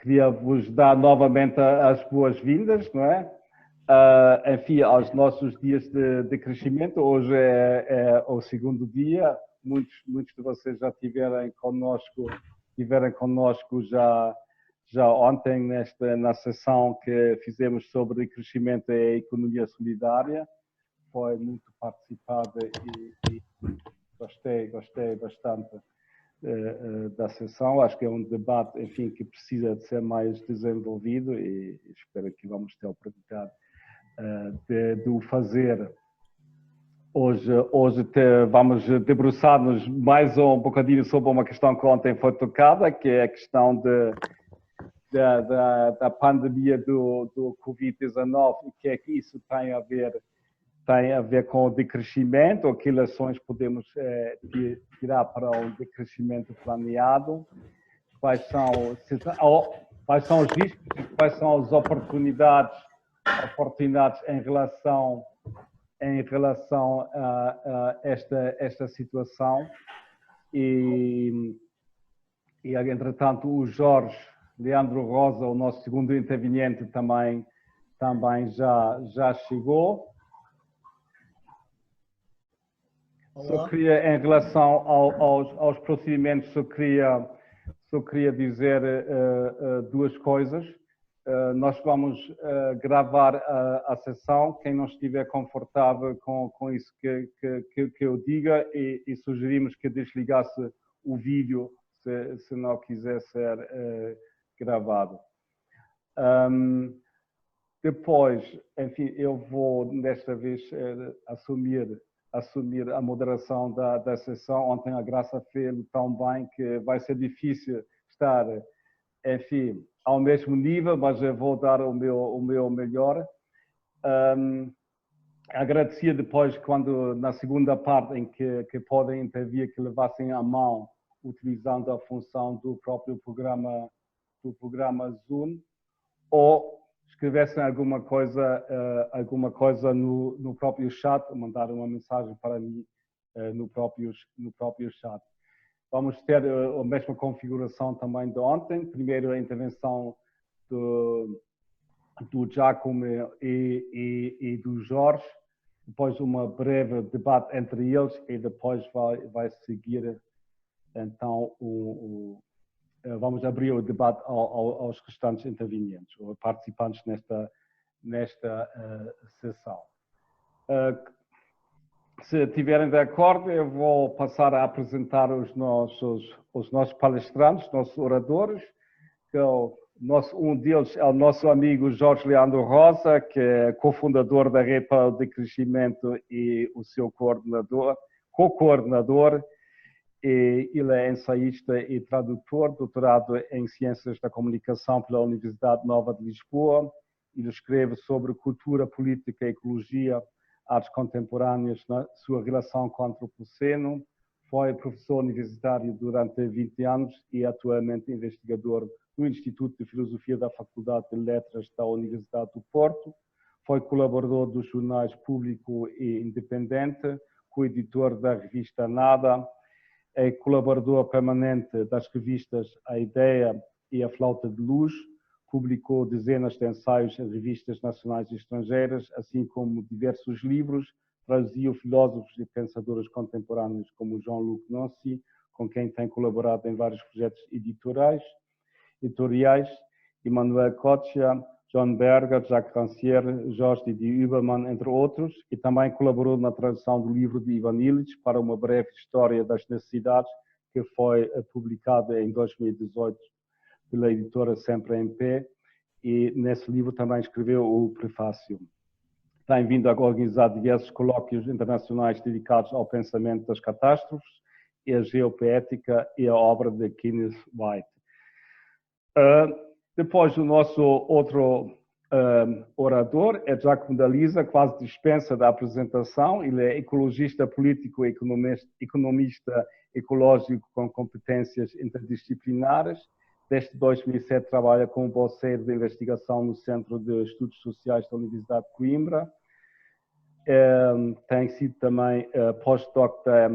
queria vos dar novamente as boas-vindas, não é? Enfim, aos nossos dias de crescimento. Hoje é o segundo dia. Muitos de vocês já estiveram conosco já ontem na sessão que fizemos sobre crescimento e economia solidária. Foi muito participada e gostei bastante da sessão. Acho que é um debate, enfim, que precisa de ser mais desenvolvido e espero que vamos ter a oportunidade de o fazer. Hoje vamos debruçar-nos mais um bocadinho sobre uma questão que ontem foi tocada, que é a questão da pandemia do Covid-19 e que é que isso tem a ver com o decrescimento, ou que ações podemos tirar para o decrescimento planeado, quais são os riscos e quais são as oportunidades em relação a esta situação. E entretanto, o Jorge Leandro Rosa, o nosso segundo interveniente, também já chegou. Só queria, em relação aos procedimentos, só queria dizer duas coisas. Nós vamos gravar a sessão. Quem não estiver confortável com isso que eu diga, e sugerimos que desligasse o vídeo se não quiser ser gravado. Depois, enfim, eu vou desta vez assumir a moderação da sessão. Ontem a Graça fez tão bem que vai ser difícil estar, enfim, ao mesmo nível, mas eu vou dar o meu melhor. Agradecia depois, quando na segunda parte em que podem intervir, que levassem à mão, utilizando a função do próprio programa Zoom, ou escrevessem alguma coisa no próprio chat, ou mandar uma mensagem para mim no próprio chat. Vamos ter a mesma configuração também de ontem. Primeiro a intervenção do Giacomo e do Jorge, depois uma breve debate entre eles e depois vai seguir então vamos abrir o debate aos restantes intervenientes, ou participantes nesta sessão. Se estiverem de acordo, eu vou passar a apresentar os nossos palestrantes, nossos oradores, que um deles é o nosso amigo Jorge Leandro Rosa, que é cofundador da Rede para o Decrescimento e o seu co-coordenador. Ele é ensaísta e tradutor, doutorado em Ciências da Comunicação pela Universidade Nova de Lisboa. Ele escreve sobre cultura, política, ecologia, artes contemporâneas, na sua relação com o antropoceno. Foi professor universitário durante 20 anos e atualmente investigador no Instituto de Filosofia da Faculdade de Letras da Universidade do Porto. Foi colaborador dos jornais Público e Independente, coeditor da revista Nada, é colaborador permanente das revistas A Ideia e A Flauta de Luz, publicou dezenas de ensaios em revistas nacionais e estrangeiras, assim como diversos livros, traduziu filósofos e pensadores contemporâneos como Jean-Luc Nancy, com quem tem colaborado em vários projetos editoriais, Emmanuel Kochia, John Berger, Jacques Rancière, Jorge Didier Huberman, entre outros, e também colaborou na tradução do livro de Ivan Illich para uma breve história das necessidades, que foi publicada em 2018 pela editora Sempre em Pé, e nesse livro também escreveu o prefácio. Tem vindo a organizar diversos colóquios internacionais dedicados ao pensamento das catástrofes, e a geopoética e a obra de Kenneth White. Depois, o nosso outro orador é Giacomo D'Alisa, quase dispensa da apresentação. Ele é ecologista político e economista ecológico com competências interdisciplinares. Desde 2007 trabalha como bolseiro de investigação no Centro de Estudos Sociais da Universidade de Coimbra. Tem sido também postdoc da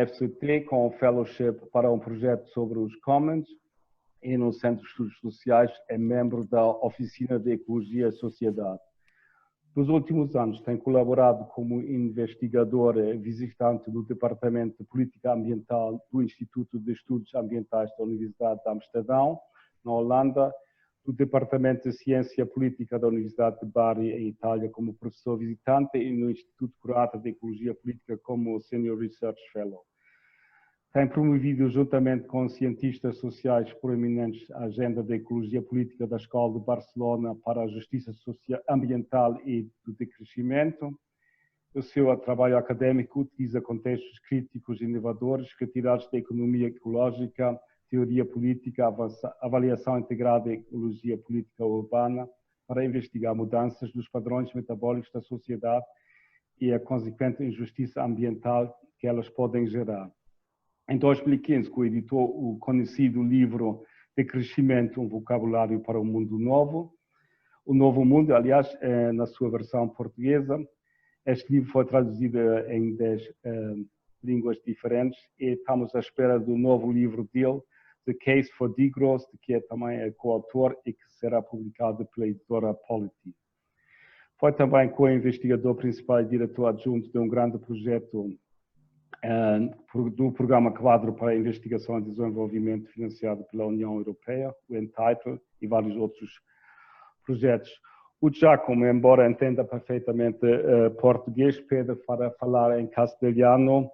FCT com fellowship para um projeto sobre os Commons. e no Centro de Estudos Sociais é membro da Oficina de Ecologia e Sociedade. Nos últimos anos tem colaborado como investigador visitante do Departamento de Política Ambiental do Instituto de Estudos Ambientais da Universidade de Amsterdão, na Holanda, do Departamento de Ciência Política da Universidade de Bari, em Itália, como professor visitante e no Instituto Croata de Ecologia Política como Senior Research Fellow. Tem promovido, juntamente com cientistas sociais proeminentes, a agenda da ecologia política da Escola de Barcelona para a justiça ambiental e do decrescimento. O seu trabalho académico utiliza contextos críticos e inovadores retirados da economia ecológica, teoria política, avaliação integrada da ecologia política urbana, para investigar mudanças dos padrões metabólicos da sociedade e a consequente injustiça ambiental que elas podem gerar. Em 2015, coeditou o conhecido livro Decrescimento, um vocabulário para o mundo novo. O Novo Mundo, aliás, na sua versão portuguesa. Este livro foi traduzido em 10 línguas diferentes e estamos à espera do novo livro dele, The Case for Degrowth, que também é coautor e que será publicado pela editora Polity. Foi também co-investigador principal e diretor adjunto de um grande projeto do Programa Quadro para a Investigação e Desenvolvimento financiado pela União Europeia, o Entitled, e vários outros projetos. O Giacomo, embora entenda perfeitamente português, pede para falar em castelhano.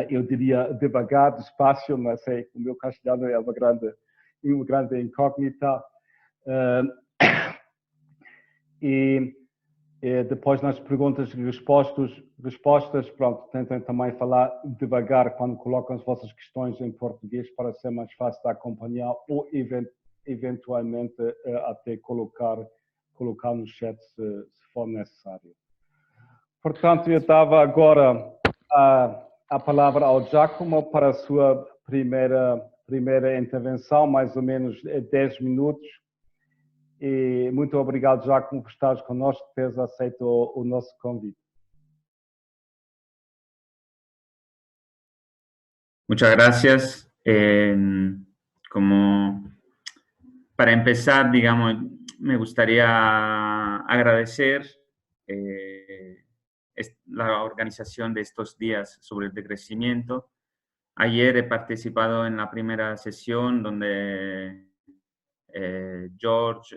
Eu diria devagar, despacio, mas o meu castelhano é uma grande incógnita. E depois nas perguntas e respostas, pronto, tentem também falar devagar quando colocam as vossas questões em português para ser mais fácil de acompanhar ou eventualmente até colocar no chat se for necessário. Portanto, eu dava agora a palavra ao Giacomo para a sua primeira intervenção, mais ou menos 10 minutos. E muito obrigado, Giacomo, por estares connosco, por teres aceito o nosso convite. Muchas gracias. Como para empezar, digamos, me gustaría agradecer la organización de estos días sobre el decrecimiento. Ayer he participado en la primera sesión donde George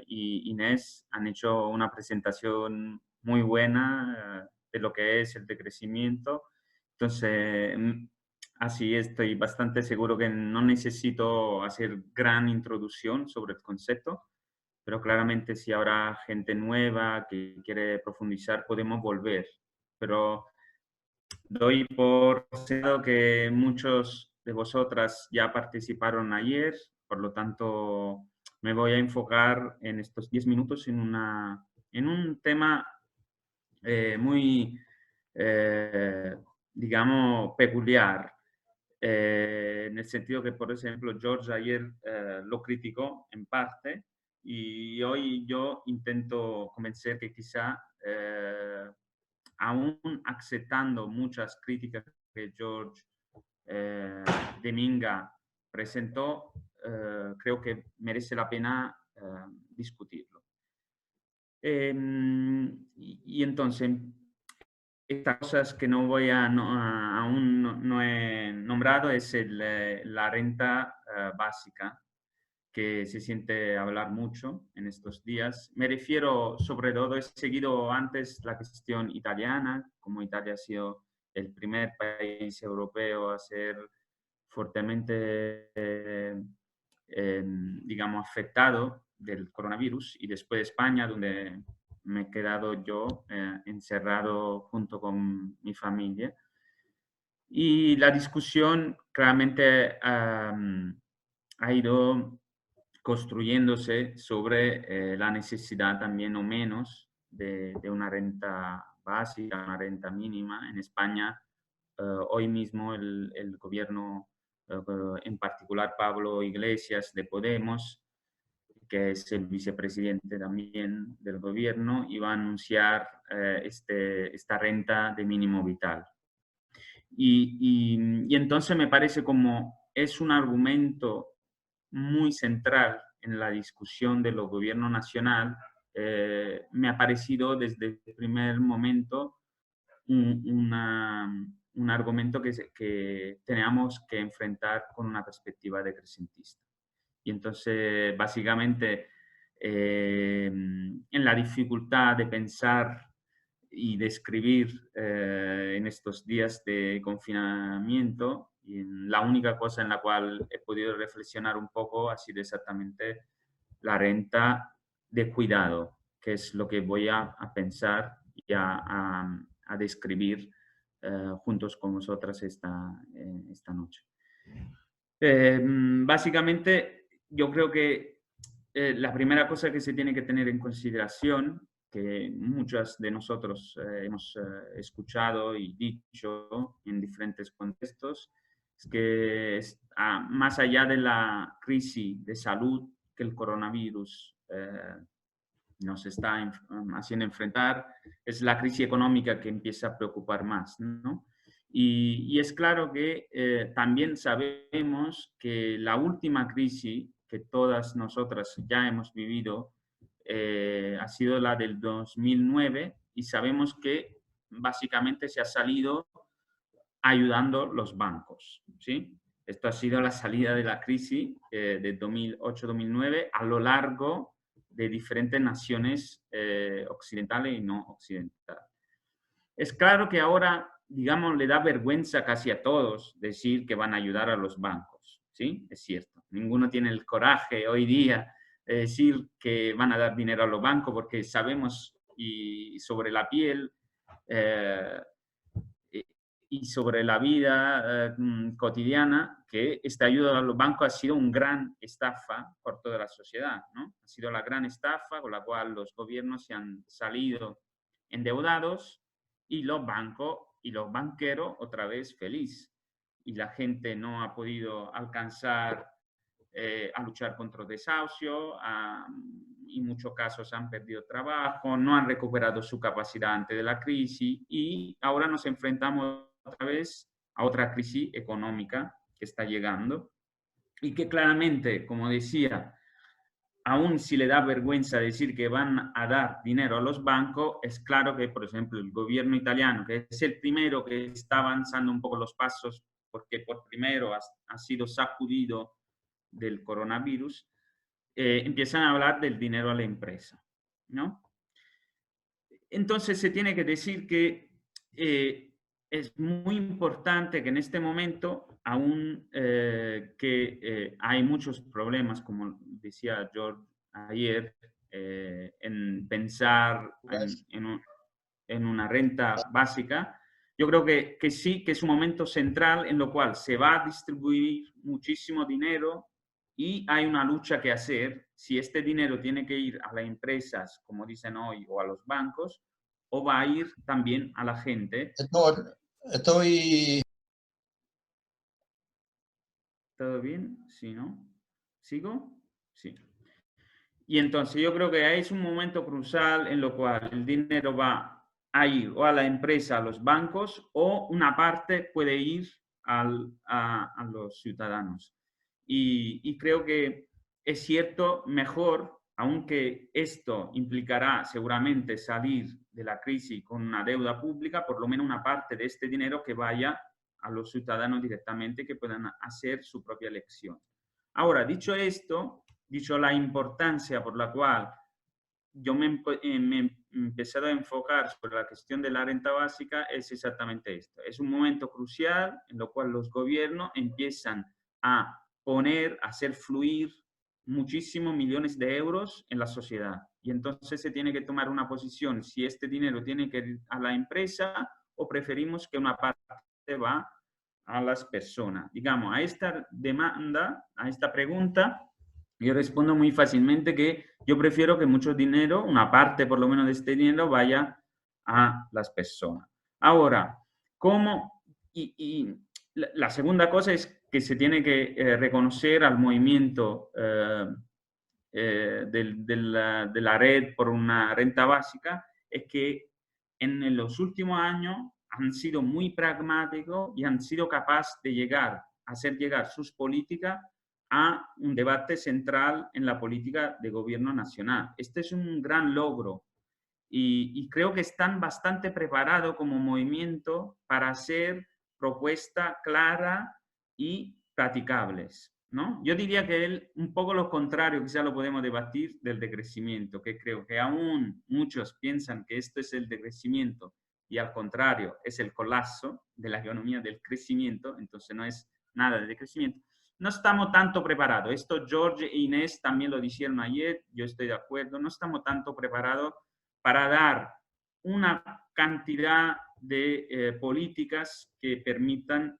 y Inés han hecho una presentación muy buena de lo que es el decrecimiento. Entonces, así estoy bastante seguro que no necesito hacer gran introducción sobre el concepto, pero claramente si habrá gente nueva que quiere profundizar, podemos volver. Pero doy por sentado que muchos de vosotras ya participaron ayer, por lo tanto me voy a enfocar en estos 10 minutos en un tema muy, digamos, peculiar. En el sentido que, por ejemplo, George ayer lo criticó en parte y hoy yo intento convencer que quizá aún aceptando muchas críticas que George Deminga presentó, creo que merece la pena discutirlo. Y entonces, estas cosas que no voy aún no he nombrado es la renta básica, que se siente hablar mucho en estos días. Me refiero, sobre todo, he seguido antes la cuestión italiana, como Italia ha sido el primer país europeo a ser fuertemente, digamos, afectado del coronavirus, y después España, donde me he quedado yo encerrado junto con mi familia. Y la discusión claramente ha ido construyéndose sobre la necesidad también o menos de una renta básica, una renta mínima. En España, hoy mismo el gobierno, en particular Pablo Iglesias de Podemos, que es el vicepresidente también del gobierno, iba a anunciar esta renta de mínimo vital. Y entonces me parece como es un argumento muy central en la discusión de los gobiernos nacional, me ha parecido desde el primer momento un argumento que tenemos que enfrentar con una perspectiva decrecentista. Y entonces, básicamente, en la dificultad de pensar y de escribir en estos días de confinamiento, y la única cosa en la cual he podido reflexionar un poco ha sido exactamente la renta de cuidado, que es lo que voy a pensar y a describir juntos con vosotras esta noche. Básicamente, yo creo que la primera cosa que se tiene que tener en consideración, que muchas de nosotros hemos escuchado y dicho en diferentes contextos, es que más allá de la crisis de salud que el coronavirus nos está haciendo enfrentar, es la crisis económica que empieza a preocupar más, ¿no? Y es claro que también sabemos que la última crisis que todas nosotras ya hemos vivido ha sido la del 2009 y sabemos que básicamente se ha salido ayudando los bancos, ¿sí? Esto ha sido la salida de la crisis de 2008-2009 a lo largo de diferentes naciones occidentales y no occidentales. Es claro que ahora, digamos, le da vergüenza casi a todos decir que van a ayudar a los bancos, ¿sí? Es cierto. Ninguno tiene el coraje hoy día de decir que van a dar dinero a los bancos porque sabemos y sobre la piel y sobre la vida cotidiana que esta ayuda a los bancos ha sido una gran estafa por toda la sociedad, ¿no? Ha sido la gran estafa con la cual los gobiernos se han salido endeudados y los bancos y los banqueros otra vez feliz. Y la gente no ha podido alcanzar a luchar contra el desahucio, en muchos casos han perdido trabajo, no han recuperado su capacidad antes de la crisis y ahora nos enfrentamos otra vez a otra crisis económica que está llegando y que claramente, como decía, aún si le da vergüenza decir que van a dar dinero a los bancos, es claro que, por ejemplo, el gobierno italiano, que es el primero que está avanzando un poco los pasos, porque por primero ha sido sacudido del coronavirus, empiezan a hablar del dinero a la empresa, ¿no? Entonces se tiene que decir que es muy importante que en este momento, aún que hay muchos problemas, como decía George ayer, en pensar en una renta básica, yo creo que sí, que es un momento central en lo cual se va a distribuir muchísimo dinero y hay una lucha que hacer si este dinero tiene que ir a las empresas, como dicen hoy, o a los bancos, o va a ir también a la gente. Estoy... ¿Todo bien? ¿Sí, no? ¿Sigo? Sí. Y entonces yo creo que es un momento crucial en lo cual el dinero va a ir o a la empresa, a los bancos, o una parte puede ir a los ciudadanos. Y creo que es cierto, mejor, aunque esto implicará seguramente salir de la crisis con una deuda pública, por lo menos una parte de este dinero que vaya a los ciudadanos directamente, que puedan hacer su propia elección. Ahora, dicho esto, dicho la importancia por la cual yo me he empezado a enfocar sobre la cuestión de la renta básica, es exactamente esto. Es un momento crucial en lo cual los gobiernos empiezan a poner, a hacer fluir muchísimos millones de euros en la sociedad. Y entonces se tiene que tomar una posición si este dinero tiene que ir a la empresa o preferimos que una parte va a las personas. Digamos, a esta demanda, a esta pregunta, yo respondo muy fácilmente que yo prefiero que mucho dinero, una parte por lo menos de este dinero, vaya a las personas. Ahora, ¿cómo? Y la segunda cosa es que se tiene que reconocer al movimiento de la red por una renta básica, es que en los últimos años han sido muy pragmáticos y han sido capaces de hacer llegar sus políticas a un debate central en la política de gobierno nacional. Este es un gran logro y creo que están bastante preparados como movimiento para hacer propuestas claras y practicables, ¿no? Yo diría que un poco lo contrario, quizá lo podemos debatir, del decrecimiento, que creo que aún muchos piensan que esto es el decrecimiento y al contrario es el colapso de la economía del crecimiento, entonces no es nada de decrecimiento. No estamos tanto preparados. Esto George e Inés también lo dijeron ayer, yo estoy de acuerdo, no estamos tanto preparados para dar una cantidad de políticas que permitan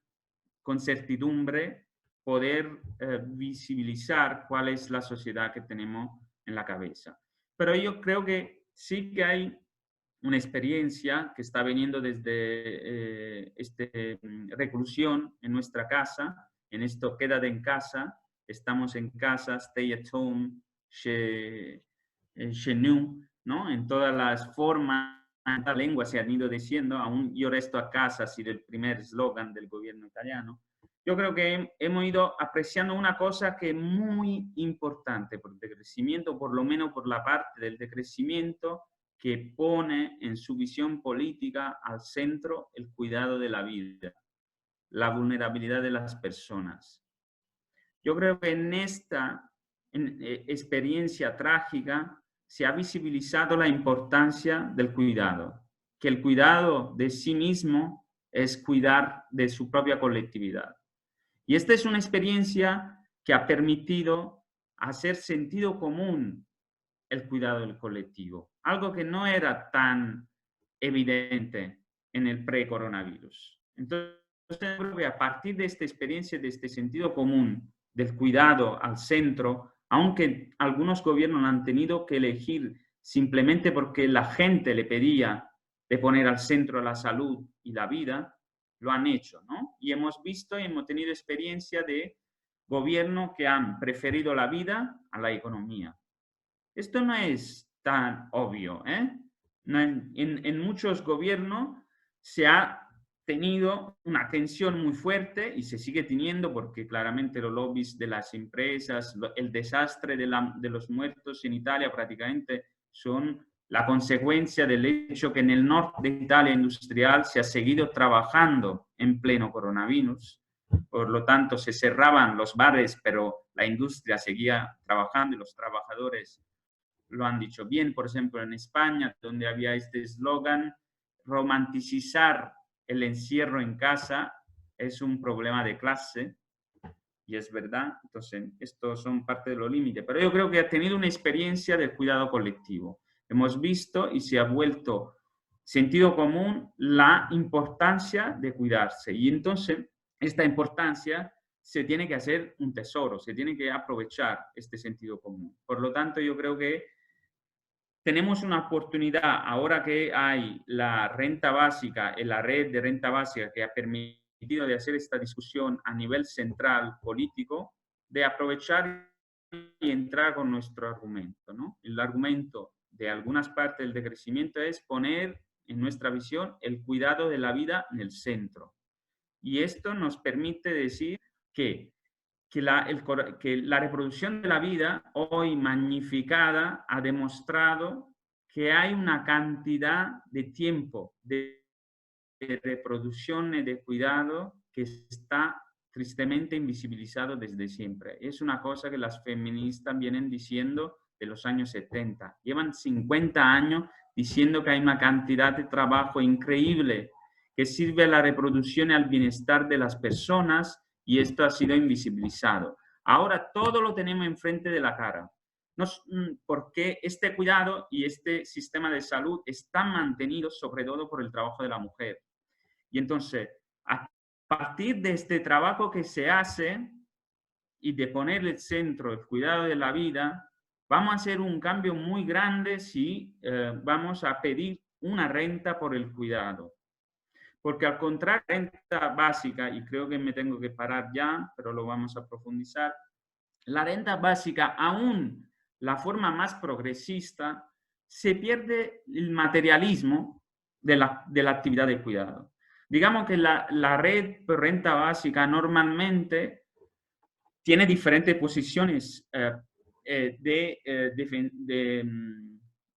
con certidumbre poder visibilizar cuál es la sociedad que tenemos en la cabeza. Pero yo creo que sí que hay una experiencia que está viniendo desde esta reclusión en nuestra casa, en esto quédate en casa, estamos en casa, stay at home, chez nous, ¿no? En todas las formas, la lengua se han ido diciendo, aún yo resto a casa ha sido el primer eslogan del gobierno italiano. Yo creo que hemos ido apreciando una cosa que es muy importante por el decrecimiento, por lo menos por la parte del decrecimiento que pone en su visión política al centro el cuidado de la vida, la vulnerabilidad de las personas. Yo creo que en esta experiencia trágica se ha visibilizado la importancia del cuidado, que el cuidado de sí mismo es cuidar de su propia colectividad. Y esta es una experiencia que ha permitido hacer sentido común el cuidado del colectivo, algo que no era tan evidente en el pre-coronavirus. Entonces, creo que a partir de esta experiencia, de este sentido común del cuidado al centro, aunque algunos gobiernos han tenido que elegir simplemente porque la gente le pedía de poner al centro la salud y la vida, lo han hecho, ¿no? Y hemos visto y hemos tenido experiencia de gobiernos que han preferido la vida a la economía. Esto no es tan obvio, ¿eh? En muchos gobiernos se ha tenido una tensión muy fuerte y se sigue teniendo porque claramente los lobbies de las empresas, el desastre de los muertos en Italia prácticamente son la consecuencia del hecho que en el norte de Italia industrial se ha seguido trabajando en pleno coronavirus. Por lo tanto, se cerraban los bares, pero la industria seguía trabajando y los trabajadores lo han dicho bien. Por ejemplo, en España, donde había este eslogan, romanticizar el encierro en casa es un problema de clase, y es verdad. Entonces, estos son parte de los límites. Pero yo creo que ha tenido una experiencia del cuidado colectivo. Hemos visto y se ha vuelto sentido común la importancia de cuidarse. Y entonces, esta importancia se tiene que hacer un tesoro, se tiene que aprovechar este sentido común. Por lo tanto, yo creo que tenemos una oportunidad, ahora que hay la renta básica, en la red de renta básica que ha permitido de hacer esta discusión a nivel central político, de aprovechar y entrar con nuestro argumento, ¿no? El argumento de algunas partes del decrecimiento es poner en nuestra visión el cuidado de la vida en el centro. Y esto nos permite decir que la reproducción de la vida, hoy magnificada, ha demostrado que hay una cantidad de tiempo de reproducción y de cuidado que está tristemente invisibilizado desde siempre. Es una cosa que las feministas vienen diciendo de los años 70. Llevan 50 años diciendo que hay una cantidad de trabajo increíble que sirve a la reproducción y al bienestar de las personas, y esto ha sido invisibilizado. Ahora todo lo tenemos enfrente de la cara. Porque este cuidado y este sistema de salud están mantenidos sobre todo por el trabajo de la mujer. Y entonces, a partir de este trabajo que se hace y de poner el centro el cuidado de la vida, vamos a hacer un cambio muy grande si vamos a pedir una renta por el cuidado. Porque al contrario, la renta básica, y creo que me tengo que parar ya, pero lo vamos a profundizar, la renta básica, aún la forma más progresista, se pierde el materialismo de la actividad de cuidado. Digamos que la red por renta básica normalmente tiene diferentes posiciones de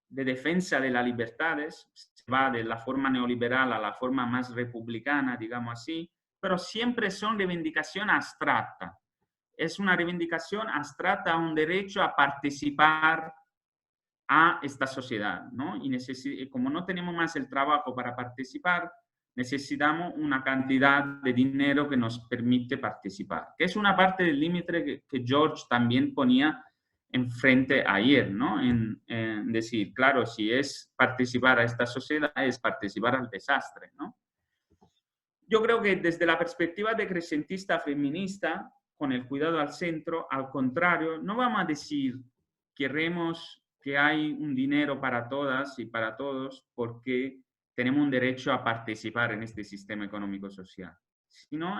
defensa de las libertades, se va de la forma neoliberal a la forma más republicana, digamos así, pero siempre son reivindicación abstracta. Es una reivindicación abstracta a un derecho a participar a esta sociedad, ¿no? Y como no tenemos más el trabajo para participar, necesitamos una cantidad de dinero que nos permite participar, que es una parte del límite que George también ponía enfrente ayer, ¿no? En decir, claro, si es participar a esta sociedad, es participar al desastre, ¿no? Yo creo que desde la perspectiva decrecentista feminista, con el cuidado al centro, al contrario, no vamos a decir queremos que hay un dinero para todas y para todos porque tenemos un derecho a participar en este sistema económico-social, sino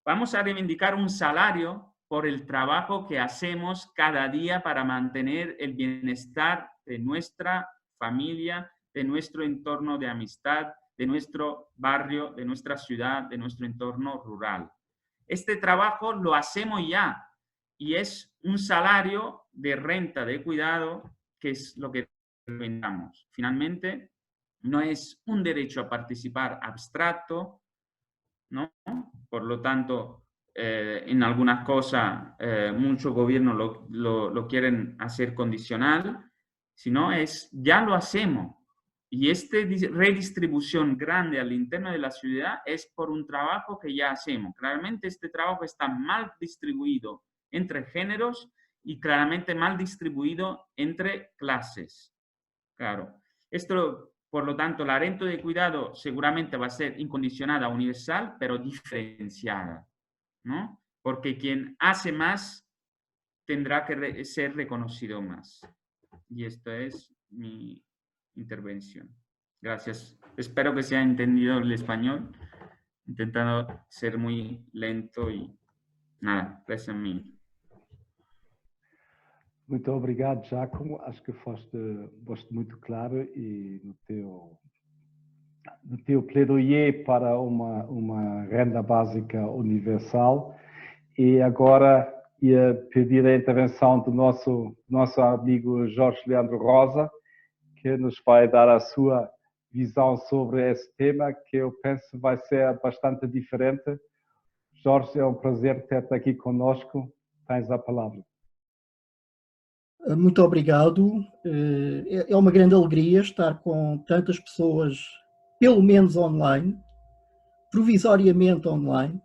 vamos a reivindicar un salario por el trabajo que hacemos cada día para mantener el bienestar de nuestra familia, de nuestro entorno de amistad, de nuestro barrio, de nuestra ciudad, de nuestro entorno rural. Este trabajo lo hacemos ya y es un salario de renta de cuidado que es lo que reivindicamos. Finalmente, no es un derecho a participar abstracto, ¿no? Por lo tanto, en algunas cosas muchos gobiernos lo quieren hacer condicional, sino ya lo hacemos. Y esta redistribución grande al interno de la ciudad es por un trabajo que ya hacemos. Claramente este trabajo está mal distribuido entre géneros y claramente mal distribuido entre clases. Claro, esto, por lo tanto, la renta de cuidado seguramente va a ser incondicionada, universal, pero diferenciada, ¿no? Porque quien hace más tendrá que ser reconocido más. Y esta es mi intervención. Gracias. Espero que se haya entendido el español, intentando ser muy lento y nada, gracias a mí. Muito obrigado, Giacomo. Acho que foste muito claro e no teu plaidoyer para uma renda básica universal. E agora ia pedir a intervenção do nosso amigo Jorge Leandro Rosa, que nos vai dar a sua visão sobre esse tema, que eu penso vai ser bastante diferente. Jorge, é um prazer ter-te aqui conosco. Tens a palavra. Muito obrigado. É uma grande alegria estar com tantas pessoas, pelo menos online, provisoriamente online.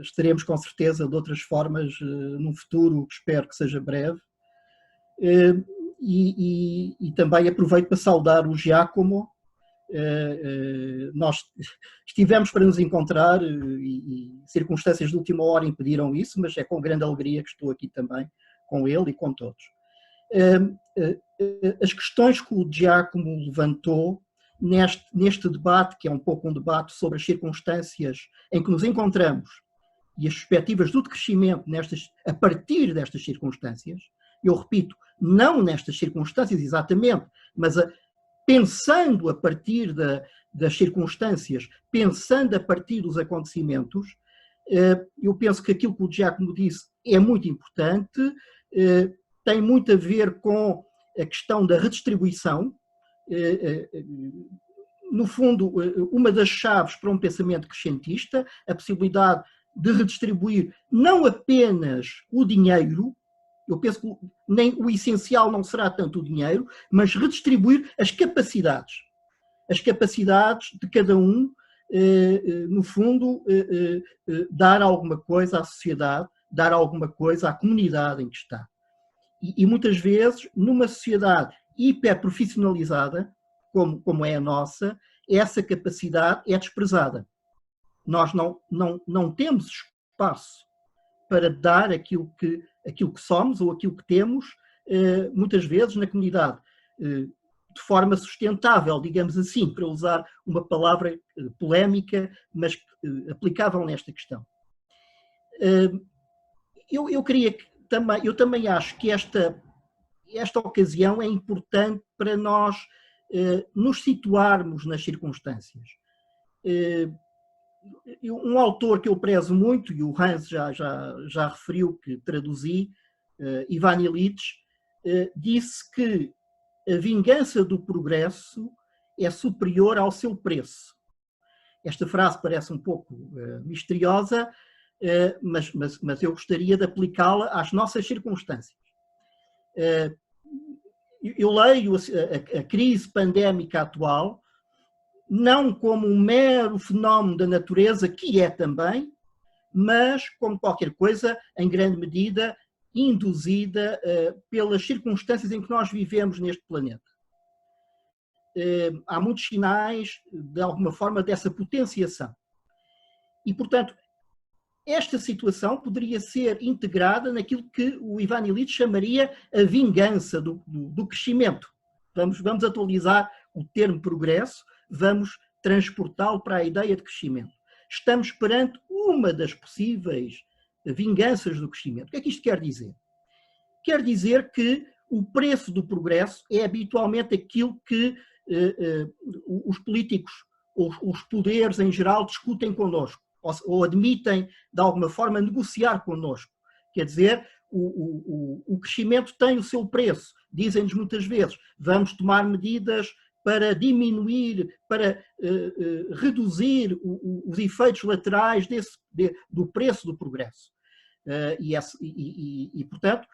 Estaremos com certeza de outras formas num futuro que espero que seja breve. E também aproveito para saudar o Giacomo. Nós estivemos para nos encontrar e circunstâncias de última hora impediram isso, mas é com grande alegria que estou aqui também com ele e com todos. As questões que o Giacomo levantou neste debate, que é um pouco um debate sobre as circunstâncias em que nos encontramos e as perspectivas do decrescimento a partir destas circunstâncias, eu repito, não nestas circunstâncias exatamente, mas pensando a partir das circunstâncias, pensando a partir dos acontecimentos, eu penso que aquilo que o Giacomo disse é muito importante, tem muito a ver com a questão da redistribuição. No fundo, uma das chaves para um pensamento crescentista, a possibilidade de redistribuir não apenas o dinheiro. Eu penso que nem o essencial não será tanto o dinheiro, mas redistribuir as capacidades de cada um, no fundo, dar alguma coisa à sociedade, dar alguma coisa à comunidade em que está. E muitas vezes, numa sociedade hiperprofissionalizada, como é a nossa, essa capacidade é desprezada. Nós não temos espaço para dar aquilo que somos ou aquilo que temos, muitas vezes na comunidade, de forma sustentável, digamos assim, para usar uma palavra polémica, mas aplicável nesta questão. Eu também acho que esta ocasião é importante para nós nos situarmos nas circunstâncias. um autor que eu prezo muito, e o Hans já referiu que traduzi, Ivan Illich, disse que a vingança do progresso é superior ao seu preço. Esta frase parece um pouco misteriosa, mas eu gostaria de aplicá-la às nossas circunstâncias. Eu leio a crise pandémica atual não como um mero fenómeno da natureza, que é também, mas como qualquer coisa, em grande medida, induzida pelas circunstâncias em que nós vivemos neste planeta. Há muitos sinais, de alguma forma, dessa potenciação. E, portanto, esta situação poderia ser integrada naquilo que o Ivan Illich chamaria a vingança do crescimento. Vamos atualizar o termo progresso, vamos transportá-lo para a ideia de crescimento. Estamos perante uma das possíveis vinganças do crescimento. O que é que isto quer dizer? Quer dizer que o preço do progresso é habitualmente aquilo que os políticos, os poderes em geral, discutem connosco, ou admitem, de alguma forma, negociar connosco. Quer dizer, o crescimento tem o seu preço. Dizem-nos muitas vezes, vamos tomar medidas para diminuir, para reduzir os efeitos laterais do preço do progresso. Portanto,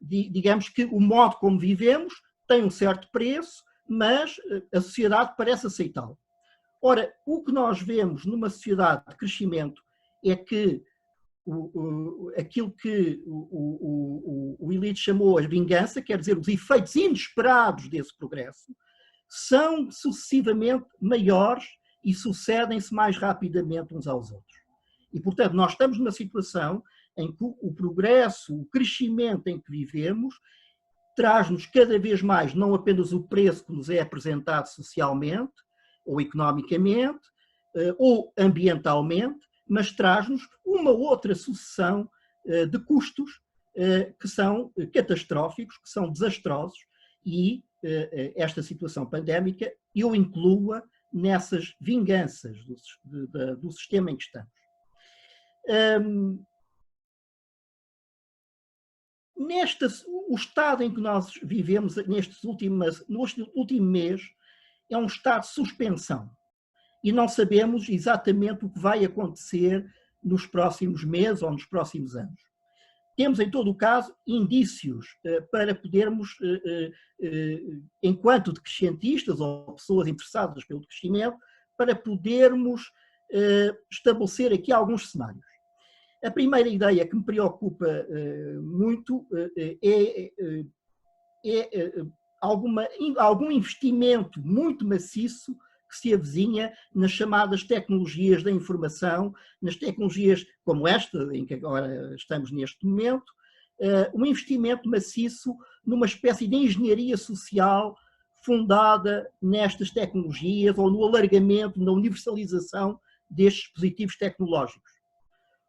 digamos que o modo como vivemos tem um certo preço, mas a sociedade parece aceitá-lo. Ora, o que nós vemos numa sociedade de crescimento é que aquilo que o Illich chamou a vingança, quer dizer, os efeitos inesperados desse progresso, são sucessivamente maiores e sucedem-se mais rapidamente uns aos outros. E, portanto, nós estamos numa situação em que o progresso, o crescimento em que vivemos, traz-nos cada vez mais, não apenas o preço que nos é apresentado socialmente, ou economicamente, ou ambientalmente, mas traz-nos uma outra sucessão de custos que são catastróficos, que são desastrosos, e esta situação pandémica eu incluo-a nessas vinganças do sistema em que estamos. O estado em que nós vivemos no último mês é um estado de suspensão. E não sabemos exatamente o que vai acontecer nos próximos meses ou nos próximos anos. Temos, em todo o caso, indícios para podermos, enquanto decrescentistas ou pessoas interessadas pelo crescimento, para podermos estabelecer aqui alguns cenários. A primeira ideia que me preocupa muito é algum investimento muito maciço que se avizinha nas chamadas tecnologias da informação, nas tecnologias como esta, em que agora estamos neste momento, um investimento maciço numa espécie de engenharia social fundada nestas tecnologias ou no alargamento, na universalização destes dispositivos tecnológicos.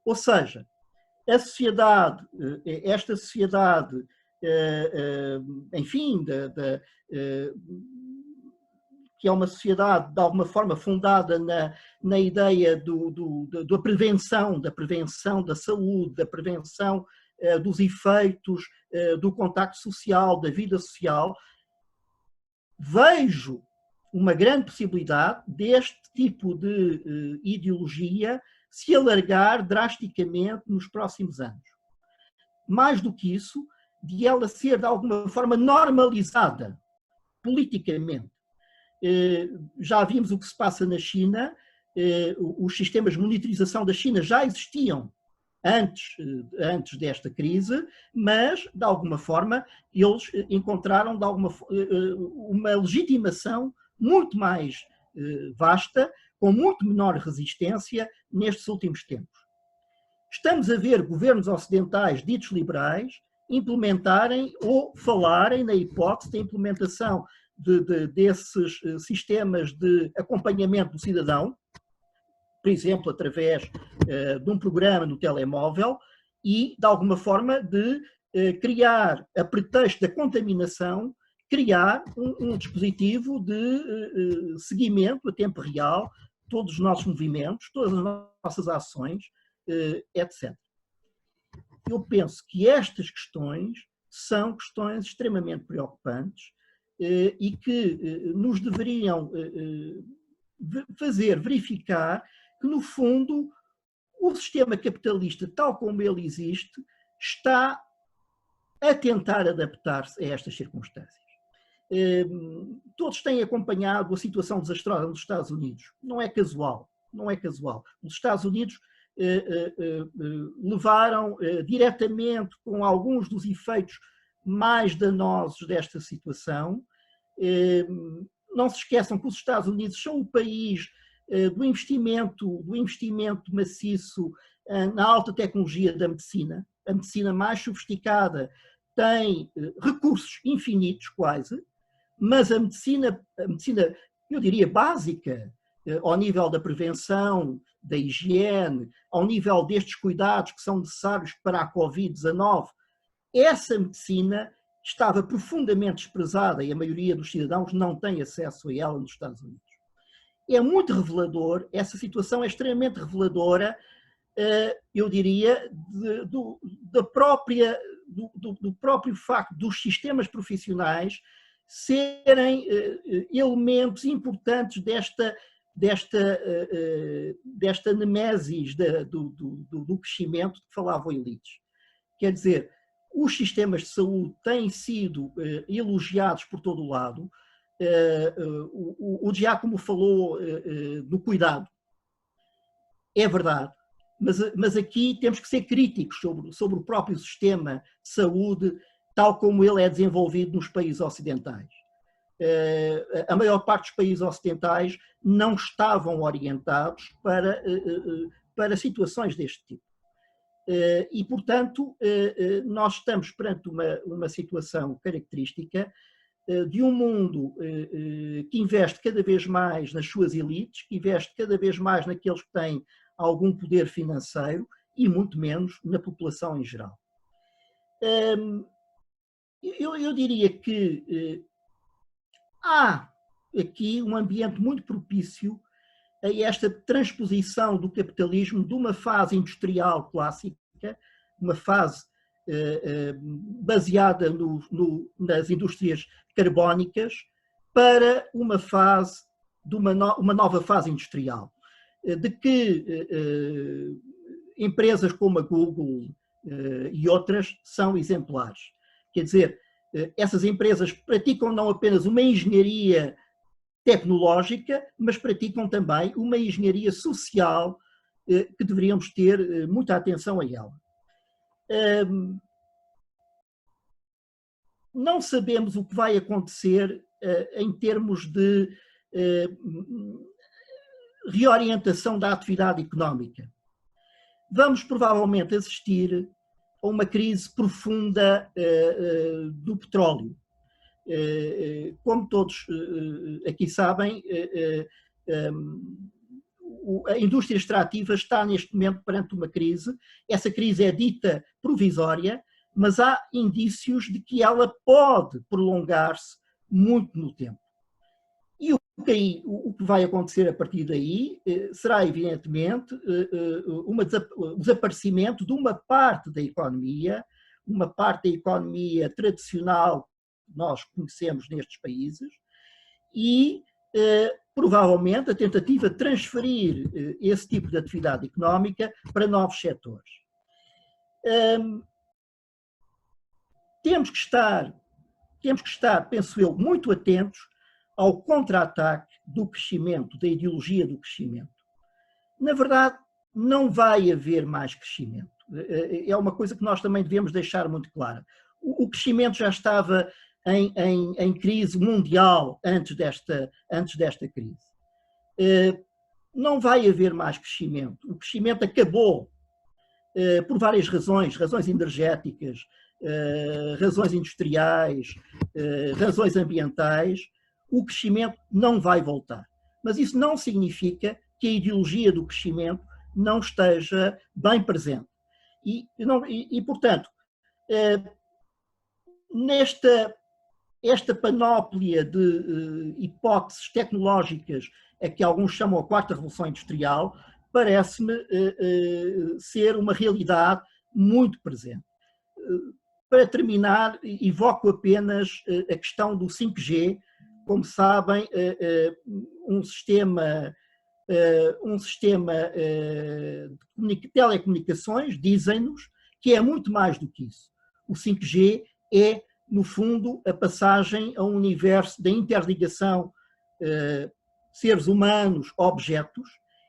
Ou seja, esta sociedade, enfim, que é uma sociedade, de alguma forma, fundada na ideia da prevenção da saúde, da prevenção dos efeitos do contacto social, da vida social, vejo uma grande possibilidade deste tipo de ideologia se alargar drasticamente nos próximos anos. Mais do que isso, de ela ser, de alguma forma, normalizada politicamente. Já vimos o que se passa na China, os sistemas de monitorização da China já existiam antes desta crise, mas, de alguma forma, eles encontraram uma legitimação muito mais vasta, com muito menor resistência nestes últimos tempos. Estamos a ver governos ocidentais ditos liberais implementarem ou falarem na hipótese da implementação desses sistemas de acompanhamento do cidadão, por exemplo, através de um programa no telemóvel e, de alguma forma, de criar, a pretexto da contaminação, criar um dispositivo de seguimento a tempo real todos os nossos movimentos, todas as nossas ações, etc. Eu penso que estas questões são questões extremamente preocupantes e que nos deveriam fazer verificar que, no fundo, o sistema capitalista, tal como ele existe, está a tentar adaptar-se a estas circunstâncias. Todos têm acompanhado a situação desastrosa nos Estados Unidos. Não é casual, não é casual. Os Estados Unidos levaram diretamente com alguns dos efeitos mais danosos desta situação. Não se esqueçam que os Estados Unidos são o país do investimento maciço na alta tecnologia da medicina. A medicina mais sofisticada tem recursos infinitos quase, mas a medicina, eu diria, básica, ao nível da prevenção, da higiene, ao nível destes cuidados que são necessários para a Covid-19, essa medicina estava profundamente desprezada e a maioria dos cidadãos não tem acesso a ela nos Estados Unidos. É muito revelador, essa situação é extremamente reveladora, eu diria, do próprio facto dos sistemas profissionais serem elementos importantes desta nemesis do crescimento de que falavam elites. Quer dizer, os sistemas de saúde têm sido elogiados por todo o lado. O Giacomo falou do cuidado. É verdade. Mas aqui temos que ser críticos sobre o próprio sistema de saúde, tal como ele é desenvolvido nos países ocidentais. A maior parte dos países ocidentais não estavam orientados para situações deste tipo. E, portanto, nós estamos perante uma situação característica de um mundo que investe cada vez mais nas suas elites, que investe cada vez mais naqueles que têm algum poder financeiro e muito menos na população em geral. Eu diria que há aqui um ambiente muito propício a esta transposição do capitalismo de uma fase industrial clássica, uma fase baseada nas indústrias carbónicas, para uma fase de uma nova fase industrial, de que empresas como a Google e outras são exemplares. Quer dizer, essas empresas praticam não apenas uma engenharia tecnológica, mas praticam também uma engenharia social que deveríamos ter muita atenção a ela. Não sabemos o que vai acontecer em termos de reorientação da atividade económica. Vamos provavelmente assistir a uma crise profunda do petróleo. Como todos aqui sabem, a indústria extrativa está neste momento perante uma crise. Essa crise é dita provisória, mas há indícios de que ela pode prolongar-se muito no tempo. E o que vai acontecer a partir daí será, evidentemente, o desaparecimento de uma parte da economia tradicional que nós conhecemos nestes países, e provavelmente a tentativa de transferir esse tipo de atividade económica para novos setores. Temos que estar, penso eu, muito atentos ao contra-ataque do crescimento, da ideologia do crescimento. Na verdade, não vai haver mais crescimento. É uma coisa que nós também devemos deixar muito clara. O crescimento já estava em crise mundial antes desta crise. Não vai haver mais crescimento. O crescimento acabou por várias razões energéticas, razões industriais, razões ambientais. O crescimento não vai voltar. Mas isso não significa que a ideologia do crescimento não esteja bem presente. Portanto, esta panóplia de hipóteses tecnológicas a que alguns chamam a quarta revolução industrial, parece-me ser uma realidade muito presente. Para terminar, evoco apenas a questão do 5G. Como sabem, um sistema de telecomunicações, dizem-nos, que é muito mais do que isso. O 5G é, no fundo, a passagem a um universo da interligação seres humanos, objetos,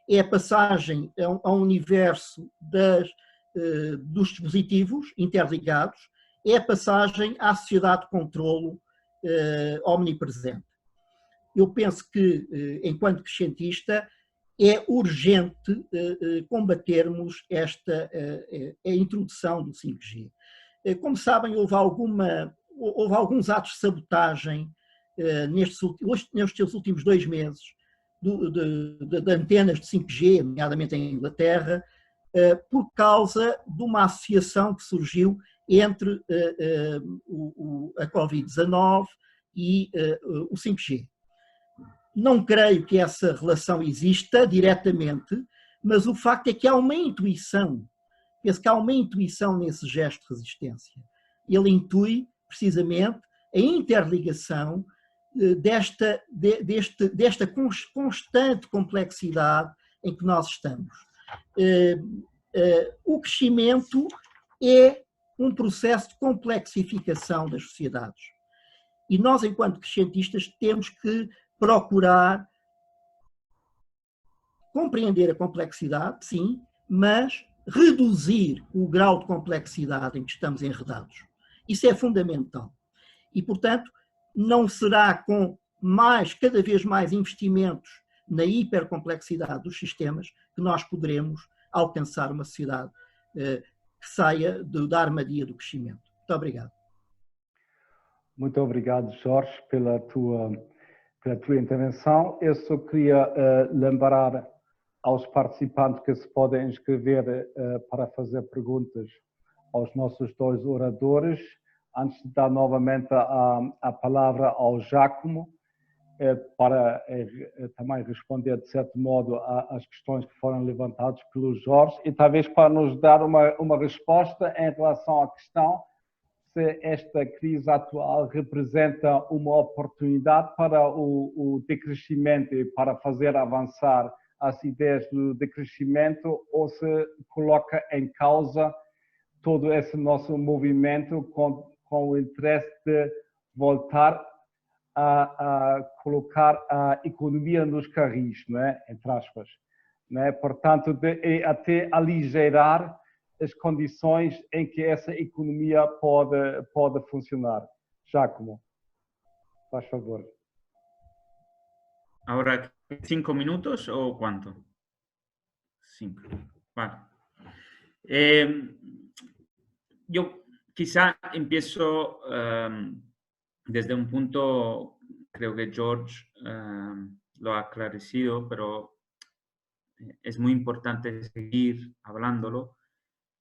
é a passagem a um universo dos dispositivos interligados, é a passagem à sociedade de controlo omnipresente. Eu penso que, enquanto cientista, é urgente combatermos a introdução do 5G. Como sabem, houve alguns atos de sabotagem nestes últimos 2 meses de antenas de 5G, nomeadamente em Inglaterra, por causa de uma associação que surgiu entre a Covid-19 e o 5G. Não creio que essa relação exista diretamente, mas o facto é que há uma intuição. Penso que há uma intuição nesse gesto de resistência. Ele intui, precisamente, a interligação desta constante complexidade em que nós estamos. O crescimento é um processo de complexificação das sociedades. E nós, enquanto cientistas, temos que procurar compreender a complexidade, sim, mas reduzir o grau de complexidade em que estamos enredados. Isso é fundamental. E, portanto, não será com cada vez mais investimentos na hipercomplexidade dos sistemas que nós poderemos alcançar uma sociedade que saia da armadilha do crescimento. Muito obrigado. Muito obrigado, Jorge, pela tua intervenção. Eu só queria lembrar aos participantes que se podem inscrever para fazer perguntas aos nossos 2 oradores. Antes de dar novamente a palavra ao Giacomo, para também responder, de certo modo, às questões que foram levantadas pelo Jorge e talvez para nos dar uma resposta em relação à questão se esta crise atual representa uma oportunidade para o decrescimento e para fazer avançar as ideias do decrescimento ou se coloca em causa todo esse nosso movimento com o interesse de voltar a colocar a economia nos carris, não é? Entre aspas. Não é? Portanto, até aligeirar as condições em que essa economia pode funcionar. Giacomo, faz favor. Ahora, 5 minutos o cuánto? 5. Vale. Yo quizá empiezo desde un punto, creo que George lo ha aclarecido, pero es muy importante seguir hablándolo,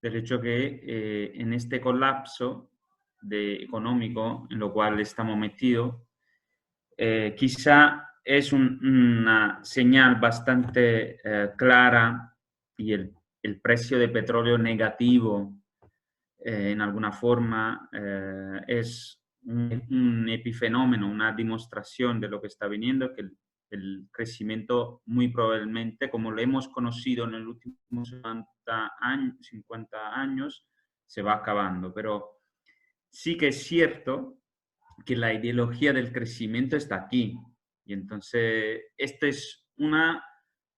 del hecho que en este colapso económico en lo cual estamos metidos, quizá es una señal bastante clara y el precio de petróleo negativo en alguna forma es un epifenómeno, una demostración de lo que está viniendo, que el crecimiento muy probablemente, como lo hemos conocido en los últimos 50 años, se va acabando. Pero sí que es cierto que la ideología del crecimiento está aquí. Y entonces, esto es una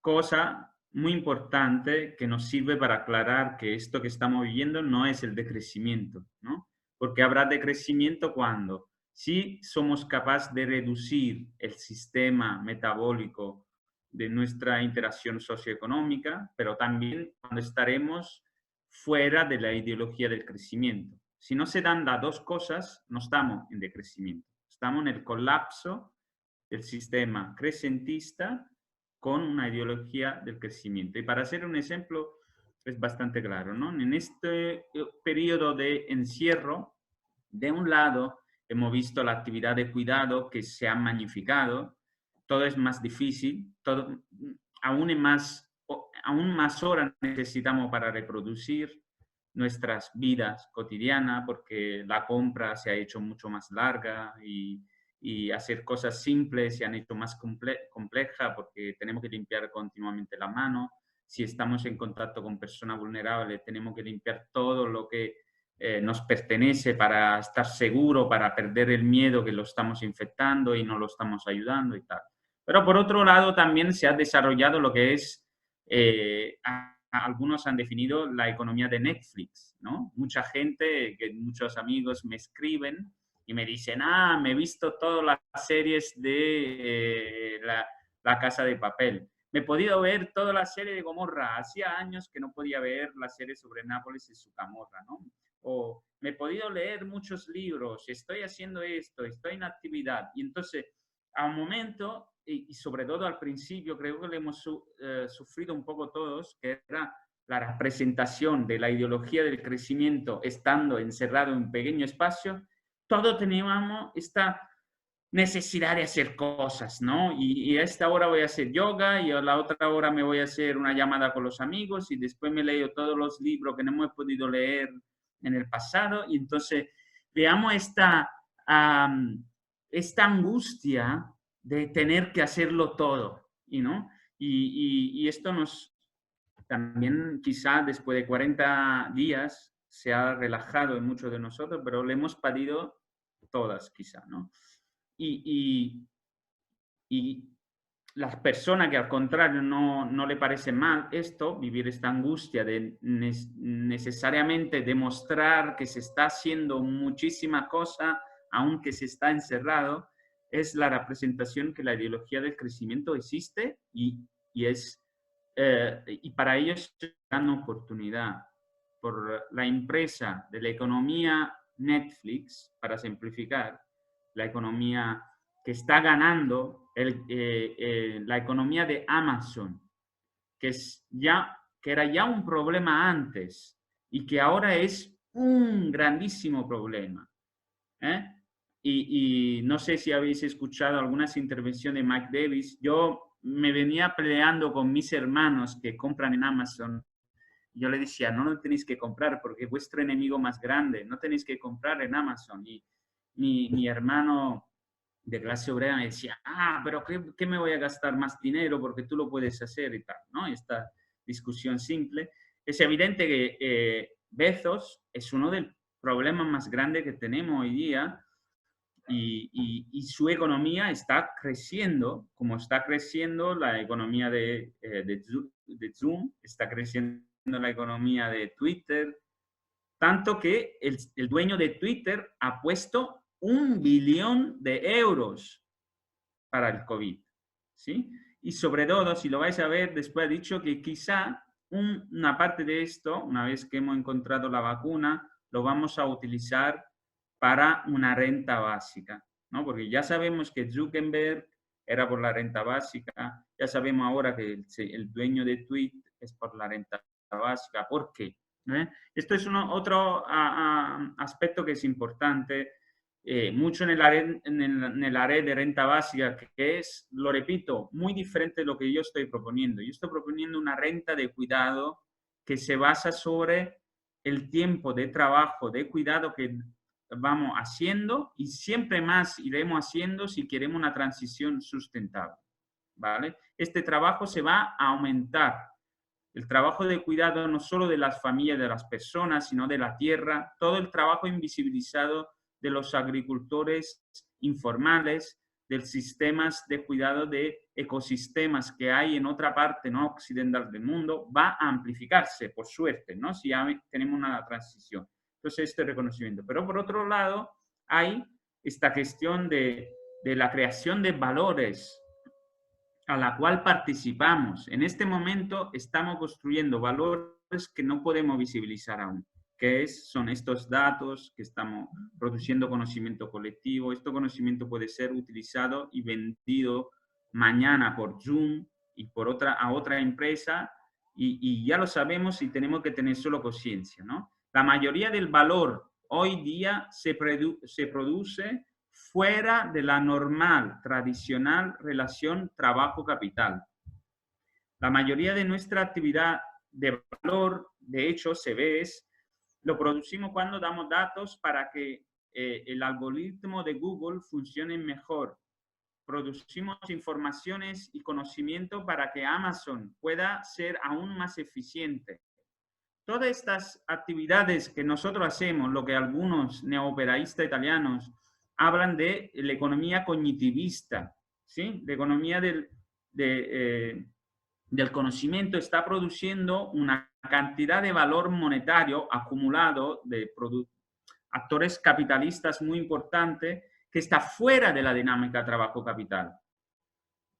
cosa muy importante que nos sirve para aclarar que esto que estamos viviendo no es el decrecimiento, ¿no? Porque habrá decrecimiento cuando sí somos capaces de reducir el sistema metabólico de nuestra interacción socioeconómica, pero también cuando estaremos fuera de la ideología del crecimiento. Si no se dan las 2 cosas, no estamos en decrecimiento. Estamos en el colapso del sistema crecentista con una ideología del crecimiento. Y para hacer un ejemplo, es bastante claro, ¿no? En este periodo de encierro, de un lado, hemos visto la actividad de cuidado que se ha magnificado, todo es más difícil, todo, aún más horas necesitamos para reproducir nuestras vidas cotidianas, porque la compra se ha hecho mucho más larga y hacer cosas simples se han hecho más complejas porque tenemos que limpiar continuamente la mano. Si estamos en contacto con personas vulnerables, tenemos que limpiar todo lo que nos pertenece para estar seguro, para perder el miedo que lo estamos infectando y no lo estamos ayudando y tal. Pero por otro lado también se ha desarrollado lo que es, algunos han definido la economía de Netflix, ¿no? Mucha gente, muchos amigos me escriben y me dicen, me he visto todas las series de la Casa de Papel. Me he podido ver toda la serie de Gomorra. Hacía años que no podía ver la serie sobre Nápoles y su Camorra, ¿no? O me he podido leer muchos libros, estoy haciendo esto, estoy en actividad. Y entonces, a un momento, y sobre todo al principio, creo que lo hemos sufrido un poco todos, que era la representación de la ideología del crecimiento estando encerrado en un pequeño espacio. Todos teníamos esta necesidad de hacer cosas, ¿no? Y a esta hora voy a hacer yoga y a la otra hora me voy a hacer una llamada con los amigos y después me leo todos los libros que no hemos podido leer en el pasado. Y entonces veamos esta angustia de tener que hacerlo todo, ¿no? Y esto nos también quizá después de 40 días se ha relajado en muchos de nosotros, pero le hemos pedido todas quizá, ¿no? Y las personas que al contrario no le parece mal esto, vivir esta angustia de necesariamente demostrar que se está haciendo muchísima cosa, aunque se está encerrado, es la representación que la ideología del crecimiento existe y para ellos es una oportunidad. Por la empresa de la economía Netflix, para simplificar, la economía que está ganando, la economía de Amazon, que era ya un problema antes y que ahora es un grandísimo problema. Y no sé si habéis escuchado algunas intervenciones de Mike Davis. Yo me venía peleando con mis hermanos que compran en Amazon. Yo le decía, no lo tenéis que comprar porque es vuestro enemigo más grande. No tenéis que comprar en Amazon. Y mi hermano de clase obrera me decía, pero ¿qué me voy a gastar más dinero? Porque tú lo puedes hacer y tal, ¿no? Esta discusión simple. Es evidente que Bezos es uno de los problemas más grandes que tenemos hoy día. Y su economía está creciendo, como está creciendo la economía de Zoom, está creciendo la economía de Twitter, tanto que el dueño de Twitter ha puesto 1 billón de euros para el COVID, ¿sí? Y sobre todo, si lo vais a ver, después ha dicho que quizá una parte de esto, una vez que hemos encontrado la vacuna, lo vamos a utilizar para una renta básica, ¿no? Porque ya sabemos que Zuckerberg era por la renta básica, ya sabemos ahora que el dueño de Twitter es por la renta básica. ¿Por qué? Esto es otro aspecto que es importante, mucho en el área de renta básica, que es, lo repito, muy diferente de lo que yo estoy proponiendo. Yo estoy proponiendo una renta de cuidado que se basa sobre el tiempo de trabajo, de cuidado que vamos haciendo y siempre más iremos haciendo si queremos una transición sustentable, ¿vale? Este trabajo se va a aumentar. El trabajo de cuidado no solo de las familias, de las personas, sino de la tierra, todo el trabajo invisibilizado de los agricultores informales, de los sistemas de cuidado de ecosistemas que hay en otra parte no occidental del mundo, va a amplificarse, por suerte, ¿no? Si ya tenemos una transición. Entonces, este reconocimiento. Pero por otro lado, hay esta cuestión de la creación de valores a la cual participamos. En este momento estamos construyendo valores que no podemos visibilizar aún, que son estos datos que estamos produciendo conocimiento colectivo. Este conocimiento puede ser utilizado y vendido mañana por Zoom y a otra empresa y ya lo sabemos y tenemos que tener solo conciencia, ¿no? La mayoría del valor hoy día se produce fuera de la normal, tradicional relación trabajo-capital. La mayoría de nuestra actividad de valor, de hecho, se ve, lo producimos cuando damos datos para que el algoritmo de Google funcione mejor. Producimos informaciones y conocimiento para que Amazon pueda ser aún más eficiente. Todas estas actividades que nosotros hacemos, lo que algunos neoperaístas italianos hablan de la economía cognitivista, ¿sí? La economía del conocimiento está produciendo una cantidad de valor monetario acumulado de actores capitalistas muy importante que está fuera de la dinámica trabajo-capital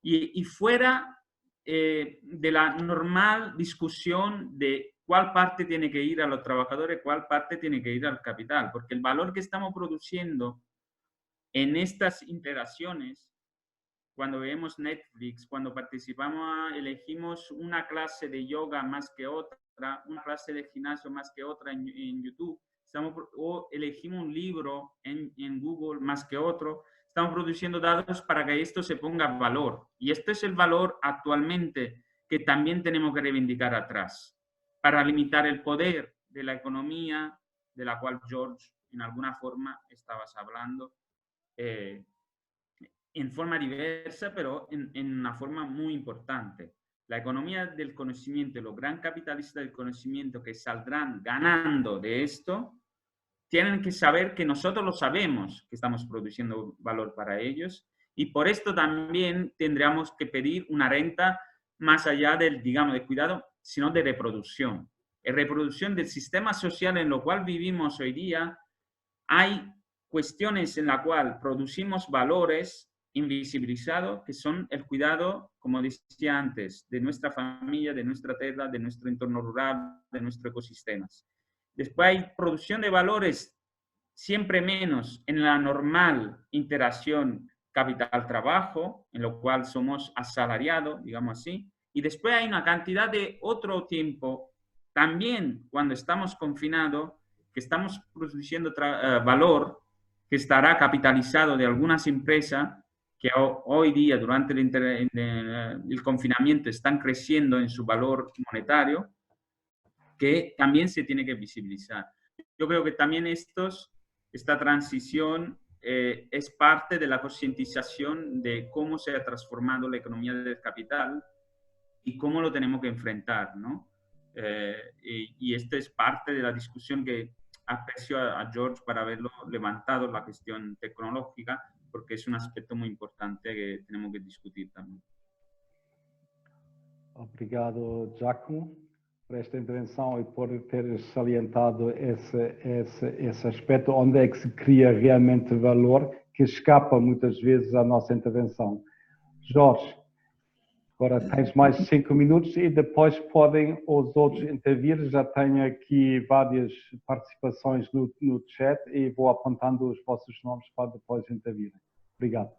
y fuera de la normal discusión de cuál parte tiene que ir a los trabajadores, cuál parte tiene que ir al capital, porque el valor que estamos produciendo en estas interacciones, cuando vemos Netflix, cuando participamos, elegimos una clase de yoga más que otra, una clase de gimnasio más que otra en YouTube, o elegimos un libro en Google más que otro, estamos produciendo datos para que esto se ponga valor. Y este es el valor actualmente que también tenemos que reivindicar atrás, para limitar el poder de la economía, de la cual George, en alguna forma, estabas hablando, en forma diversa, pero en una forma muy importante. La economía del conocimiento, los gran capitalistas del conocimiento que saldrán ganando de esto, tienen que saber que nosotros lo sabemos, que estamos produciendo valor para ellos, y por esto también tendríamos que pedir una renta más allá del, digamos, de cuidado, sino de reproducción. En reproducción del sistema social en el cual vivimos hoy día, hay cuestiones en las cuales producimos valores invisibilizados, que son el cuidado, como decía antes, de nuestra familia, de nuestra tierra, de nuestro entorno rural, de nuestros ecosistemas. Después hay producción de valores siempre menos en la normal interacción capital-trabajo, en lo cual somos asalariados, digamos así. Y después hay una cantidad de otro tiempo, también cuando estamos confinados, que estamos produciendo valor que estará capitalizado de algunas empresas que hoy día, durante el confinamiento, están creciendo en su valor monetario, que también se tiene que visibilizar. Yo creo que también esta transición es parte de la concientización de cómo se ha transformado la economía del capital y cómo lo tenemos que enfrentar, ¿no? Y esto es parte de la discusión que aprecio a George para haberlo levantado, la cuestión tecnológica, porque es un aspecto muy importante que tenemos que discutir también. Obrigado, Giacomo, por esta intervenção e por ter salientado esse aspecto onde é que se cria realmente valor, que escapa muitas vezes à nossa intervenção. Jorge, agora tens mais 5 minutos e depois podem os outros intervir. Já tenho aqui várias participações no chat e vou apontando os vossos nomes para depois intervirem. Obrigado.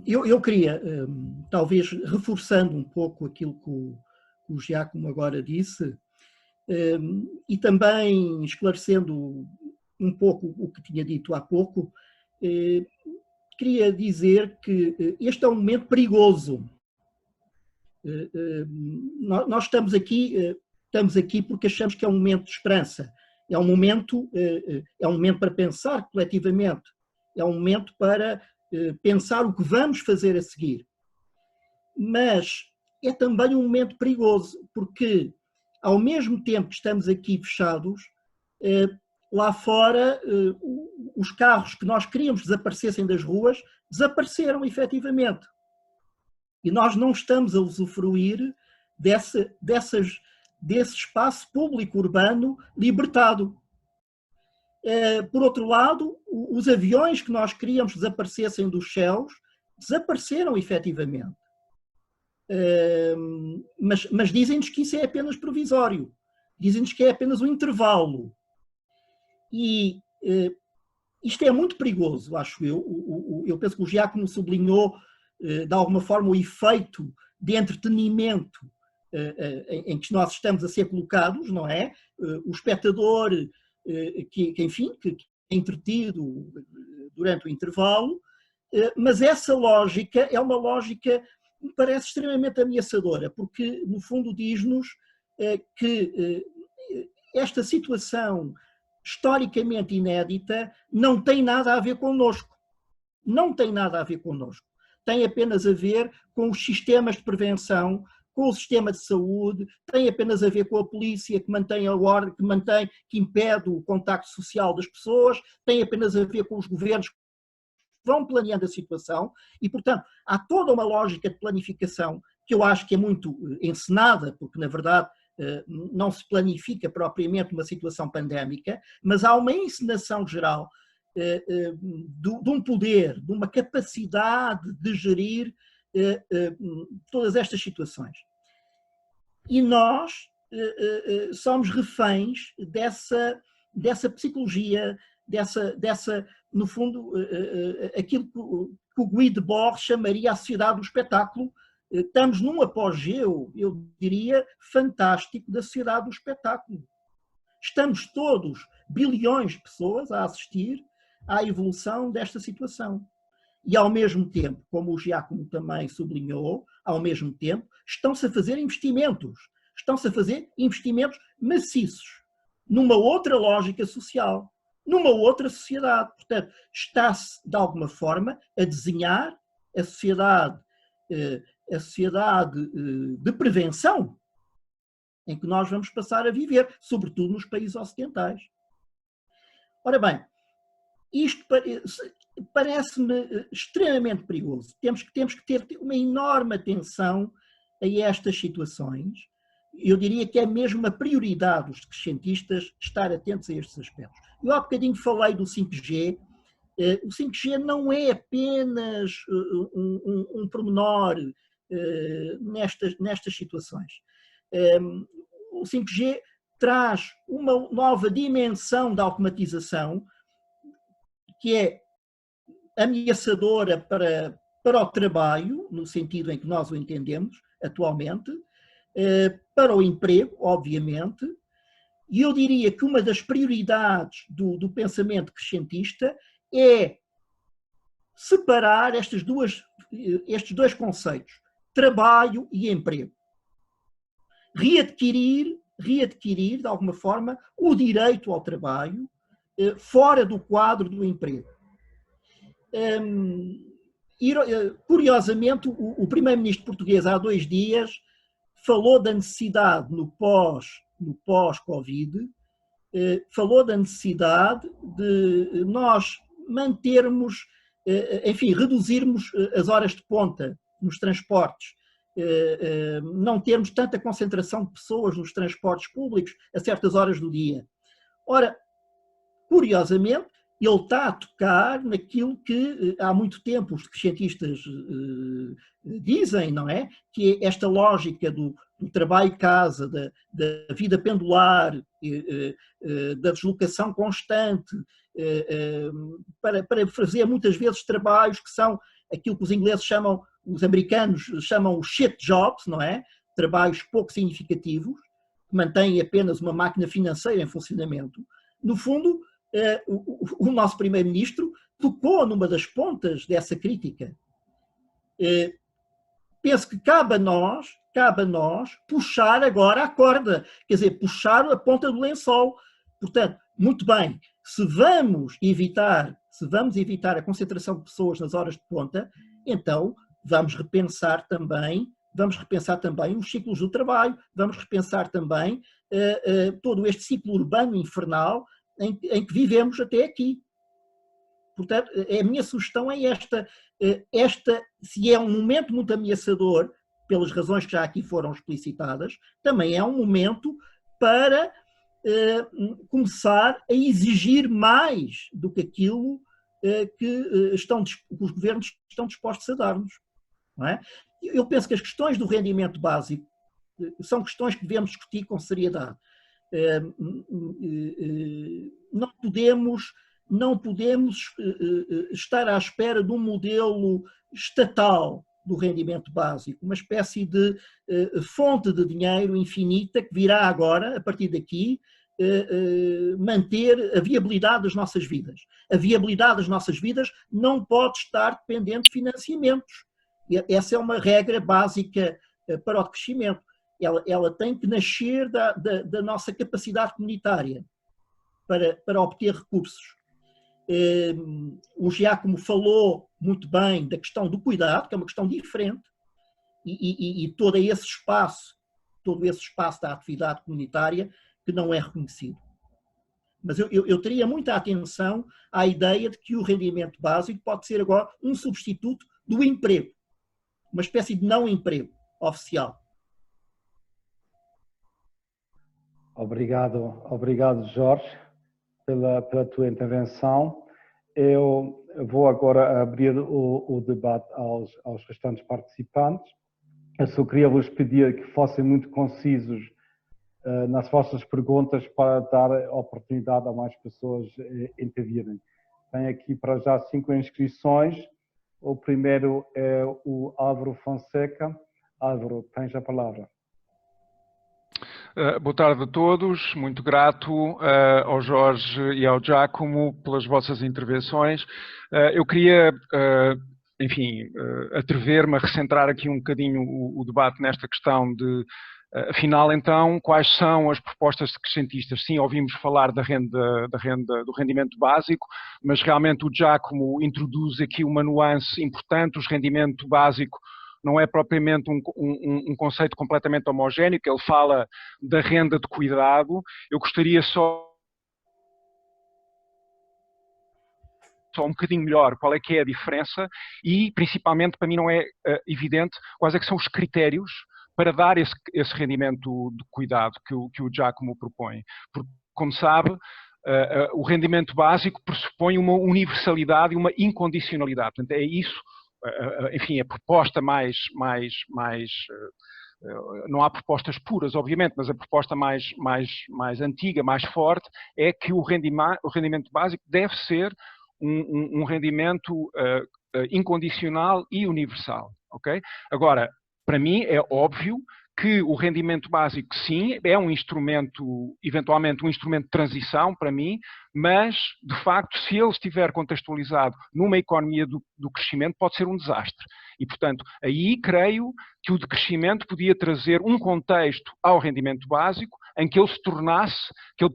Eu queria, talvez reforçando um pouco aquilo que o Giacomo agora disse, e também esclarecendo um pouco o que tinha dito há pouco, queria dizer que este é um momento perigoso. Nós estamos aqui porque achamos que é um momento de esperança. É um momento para pensar coletivamente. É um momento para pensar o que vamos fazer a seguir. Mas é também um momento perigoso, porque ao mesmo tempo que estamos aqui fechados, lá fora os carros que nós queríamos que desaparecessem das ruas, desapareceram efetivamente. E nós não estamos a usufruir desse espaço público urbano libertado. Por outro lado, os aviões que nós queríamos que desaparecessem dos céus, desapareceram efetivamente. Mas dizem-nos que isso é apenas provisório. Dizem-nos que é apenas um intervalo. E isto é muito perigoso, acho eu. Eu penso que o Giacomo sublinhou, de alguma forma, o efeito de entretenimento em que nós estamos a ser colocados, não é? O espectador que é entretido durante o intervalo, mas essa lógica é uma lógica que me parece extremamente ameaçadora, porque, no fundo, diz-nos que esta situação historicamente inédita não tem nada a ver connosco. Não tem nada a ver connosco. Tem apenas a ver com os sistemas de prevenção, com o sistema de saúde, tem apenas a ver com a polícia que mantém a ordem, que impede o contacto social das pessoas, tem apenas a ver com os governos que vão planeando a situação e, portanto, há toda uma lógica de planificação que eu acho que é muito encenada, porque, na verdade, não se planifica propriamente uma situação pandémica, mas há uma encenação geral de um poder, de uma capacidade de gerir todas estas situações. E nós somos reféns dessa psicologia, no fundo, aquilo que o Guy Debord chamaria a sociedade do espetáculo. Estamos num apogeu, eu diria, fantástico da sociedade do espetáculo. Estamos todos, bilhões de pessoas, a assistir à evolução desta situação. E, ao mesmo tempo, como o Giacomo também sublinhou, ao mesmo tempo, estão-se a fazer investimentos. Estão-se a fazer investimentos maciços numa outra lógica social, numa outra sociedade. Portanto, está-se, de alguma forma, a desenhar a sociedade de prevenção em que nós vamos passar a viver, sobretudo nos países ocidentais. Ora bem, isto parece-me extremamente perigoso. Temos que ter uma enorme atenção a estas situações. Eu diria que é mesmo uma prioridade dos cientistas estar atentos a estes aspectos. Eu há bocadinho falei do 5G. O 5G não é apenas um pormenor nestas situações. O 5G traz uma nova dimensão da automatização que é ameaçadora para o trabalho, no sentido em que nós o entendemos atualmente, para o emprego, obviamente, e eu diria que uma das prioridades do pensamento crescentista é separar estes dois conceitos, trabalho e emprego. Readquirir, de alguma forma, o direito ao trabalho fora do quadro do emprego. Curiosamente, o primeiro-ministro português, há 2 dias, falou da necessidade, no pós-Covid, falou da necessidade de nós mantermos, enfim, reduzirmos as horas de ponta nos transportes, não termos tanta concentração de pessoas nos transportes públicos a certas horas do dia. Ora, curiosamente, ele está a tocar naquilo que há muito tempo os cientistas dizem, não é? Que é esta lógica do trabalho-casa, da vida pendular, da deslocação constante, para fazer muitas vezes trabalhos que são aquilo que os ingleses chamam, os americanos chamam shit jobs, não é? Trabalhos pouco significativos, que mantêm apenas uma máquina financeira em funcionamento. No fundo, o nosso primeiro-ministro tocou numa das pontas dessa crítica. Penso que cabe a nós puxar agora a corda, quer dizer, puxar a ponta do lençol. Portanto, muito bem, se vamos evitar a concentração de pessoas nas horas de ponta, então vamos repensar também os ciclos do trabalho, vamos repensar também todo este ciclo urbano infernal em que vivemos até aqui. Portanto, a minha sugestão é esta, se é um momento muito ameaçador, pelas razões que já aqui foram explicitadas, também é um momento para começar a exigir mais do que aquilo que os governos estão dispostos a dar-nos. Não é? Eu penso que as questões do rendimento básico são questões que devemos discutir com seriedade. Não podemos estar à espera de um modelo estatal do rendimento básico, uma espécie de fonte de dinheiro infinita que virá agora, a partir daqui, manter a viabilidade das nossas vidas. A viabilidade das nossas vidas não pode estar dependente de financiamentos. Essa é uma regra básica para o crescimento. Ela tem que nascer da nossa capacidade comunitária para obter recursos. O Giacomo falou muito bem da questão do cuidado, que é uma questão diferente, e todo esse espaço da atividade comunitária que não é reconhecido. Mas eu teria muita atenção à ideia de que o rendimento básico pode ser agora um substituto do emprego, uma espécie de não emprego oficial. Obrigado, Jorge, pela tua intervenção. Eu vou agora abrir o debate aos restantes participantes. Eu só queria vos pedir que fossem muito concisos nas vossas perguntas para dar oportunidade a mais pessoas intervirem. Tenho aqui para já 5 inscrições. O primeiro é o Álvaro Fonseca. Álvaro, tens a palavra. Boa tarde a todos, muito grato ao Jorge e ao Giacomo pelas vossas intervenções. Eu queria, enfim, atrever-me a recentrar aqui um bocadinho o debate nesta questão de, afinal, então, quais são as propostas decrescentistas? Sim, ouvimos falar do rendimento básico, mas realmente o Giacomo introduz aqui uma nuance importante. O rendimento básico não é propriamente um conceito completamente homogéneo, que ele fala da renda de cuidado. Eu gostaria só um bocadinho melhor qual é que é a diferença e, principalmente, para mim não é evidente quais é que são os critérios para dar esse rendimento de cuidado que o Giacomo propõe. Porque, como sabe, o rendimento básico pressupõe uma universalidade e uma incondicionalidade. Portanto, é isso. Enfim, a proposta mais não há propostas puras, obviamente, mas a proposta mais antiga, mais forte, é que o rendimento básico deve ser um rendimento incondicional e universal, ok? Agora, para mim é óbvio que o rendimento básico, sim, é um instrumento, eventualmente um instrumento de transição para mim, mas, de facto, se ele estiver contextualizado numa economia do crescimento, pode ser um desastre. E, portanto, aí creio que o decrescimento podia trazer um contexto ao rendimento básico em que ele se tornasse, que ele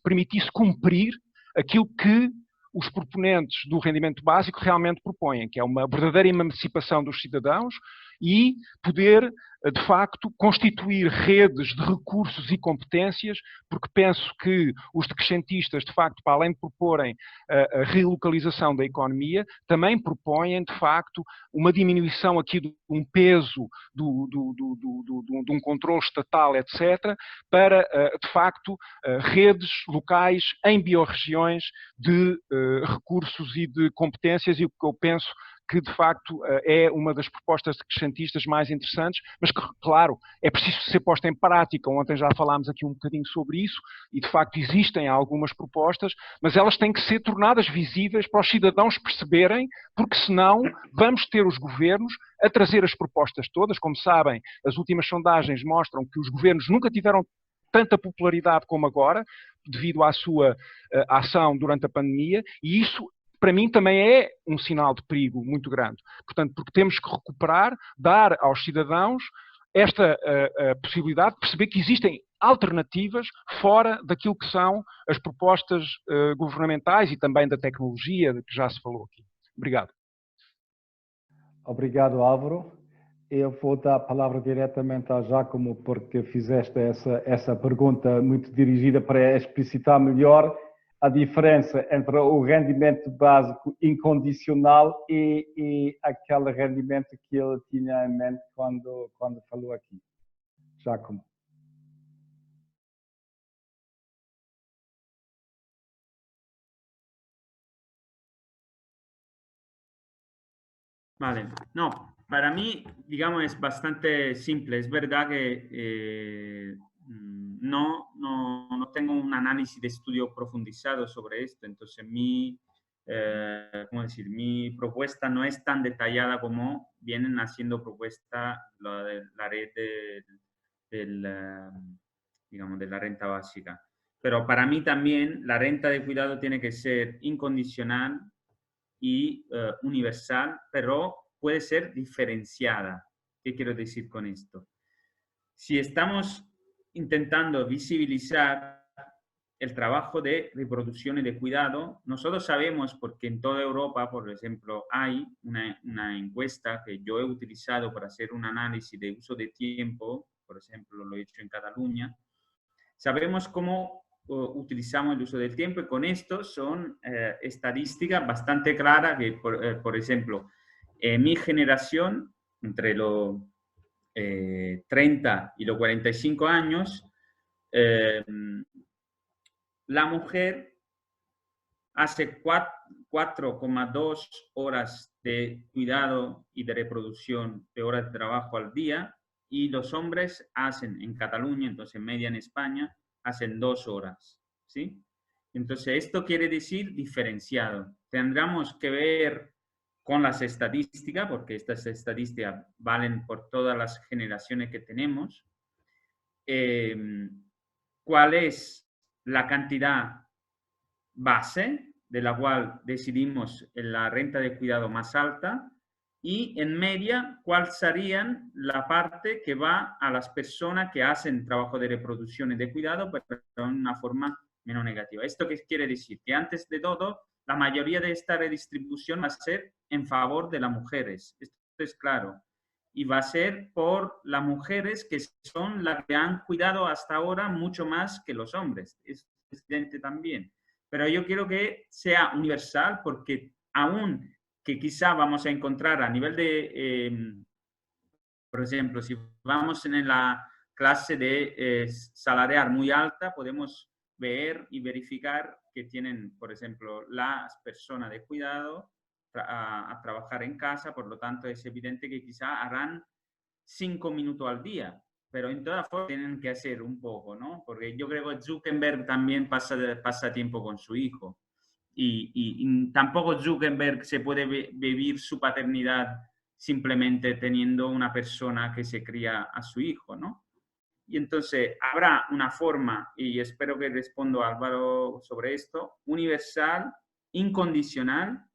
permitisse cumprir aquilo que os proponentes do rendimento básico realmente propõem, que é uma verdadeira emancipação dos cidadãos e poder, de facto, constituir redes de recursos e competências, porque penso que os decrescentistas, de facto, para além de proporem a relocalização da economia, também propõem, de facto, uma diminuição aqui de um peso, de um controle estatal, etc., para, de facto, redes locais em biorregiões de recursos e de competências, e o que eu penso que, de facto, é uma das propostas decrescentistas mais interessantes, mas que, claro, é preciso ser posta em prática. Ontem já falámos aqui um bocadinho sobre isso, e, de facto, existem algumas propostas, mas elas têm que ser tornadas visíveis para os cidadãos perceberem, porque, senão, vamos ter os governos a trazer as propostas todas. Como sabem, as últimas sondagens mostram que os governos nunca tiveram tanta popularidade como agora, devido à sua ação durante a pandemia, e isso, para mim, também é um sinal de perigo muito grande. Portanto, porque temos que recuperar, dar aos cidadãos esta possibilidade de perceber que existem alternativas fora daquilo que são as propostas governamentais e também da tecnologia, de que já se falou aqui. Obrigado. Obrigado, Álvaro. Eu vou dar a palavra diretamente ao Giacomo, porque fizeste essa pergunta muito dirigida para explicitar melhor a diferença entre o rendimento básico incondicional e aquele rendimento que ele tinha em mente quando falou aqui. Giacomo. Vale, no, para mí, digamos, es bastante simple. Es verdad que no tengo un análisis de estudio profundizado sobre esto, entonces ¿cómo decir? Mi propuesta no es tan detallada como vienen haciendo propuesta la red digamos, de la renta básica. pero para mí también la renta de cuidado tiene que ser incondicional y universal, pero puede ser diferenciada. ¿Qué quiero decir con esto? Si estamos intentando visibilizar el trabajo de reproducción y de cuidado, nosotros sabemos, porque en toda Europa, por ejemplo, hay una encuesta que yo he utilizado para hacer un análisis de uso de tiempo, por ejemplo, lo he hecho en Cataluña, sabemos cómo utilizamos el uso del tiempo y con esto son estadísticas bastante claras que, por ejemplo, mi generación, entre los 30 y los 45 años, la mujer hace 4,2 horas de cuidado y de reproducción de horas de trabajo al día y los hombres hacen en Cataluña, entonces en media en España, hacen 2 horas, ¿sí? Entonces esto quiere decir diferenciado. Tendremos que ver con las estadísticas, porque estas estadísticas valen por todas las generaciones que tenemos, cuál es la cantidad base de la cual decidimos la renta de cuidado más alta y en media cuál sería la parte que va a las personas que hacen trabajo de reproducción y de cuidado, pero de una forma menos negativa. ¿Esto qué quiere decir? Que antes de todo, la mayoría de esta redistribución va a ser en favor de las mujeres. Esto es claro. Y va a ser por las mujeres que son las que han cuidado hasta ahora mucho más que los hombres. Es evidente también. Pero yo quiero que sea universal porque aún que quizá vamos a encontrar a nivel de, por ejemplo, si vamos en la clase de salarial muy alta, podemos ver y verificar que tienen, por ejemplo, las personas de cuidado a trabajar en casa, por lo tanto es evidente que quizá harán 5 minutos al día, pero en todas formas tienen que hacer un poco, ¿no? Porque yo creo que Zuckerberg también pasa tiempo con su hijo y tampoco Zuckerberg se puede vivir su paternidad simplemente teniendo una persona que se cría a su hijo, ¿no? Y entonces habrá una forma, y espero que responda Álvaro sobre esto, universal, incondicional,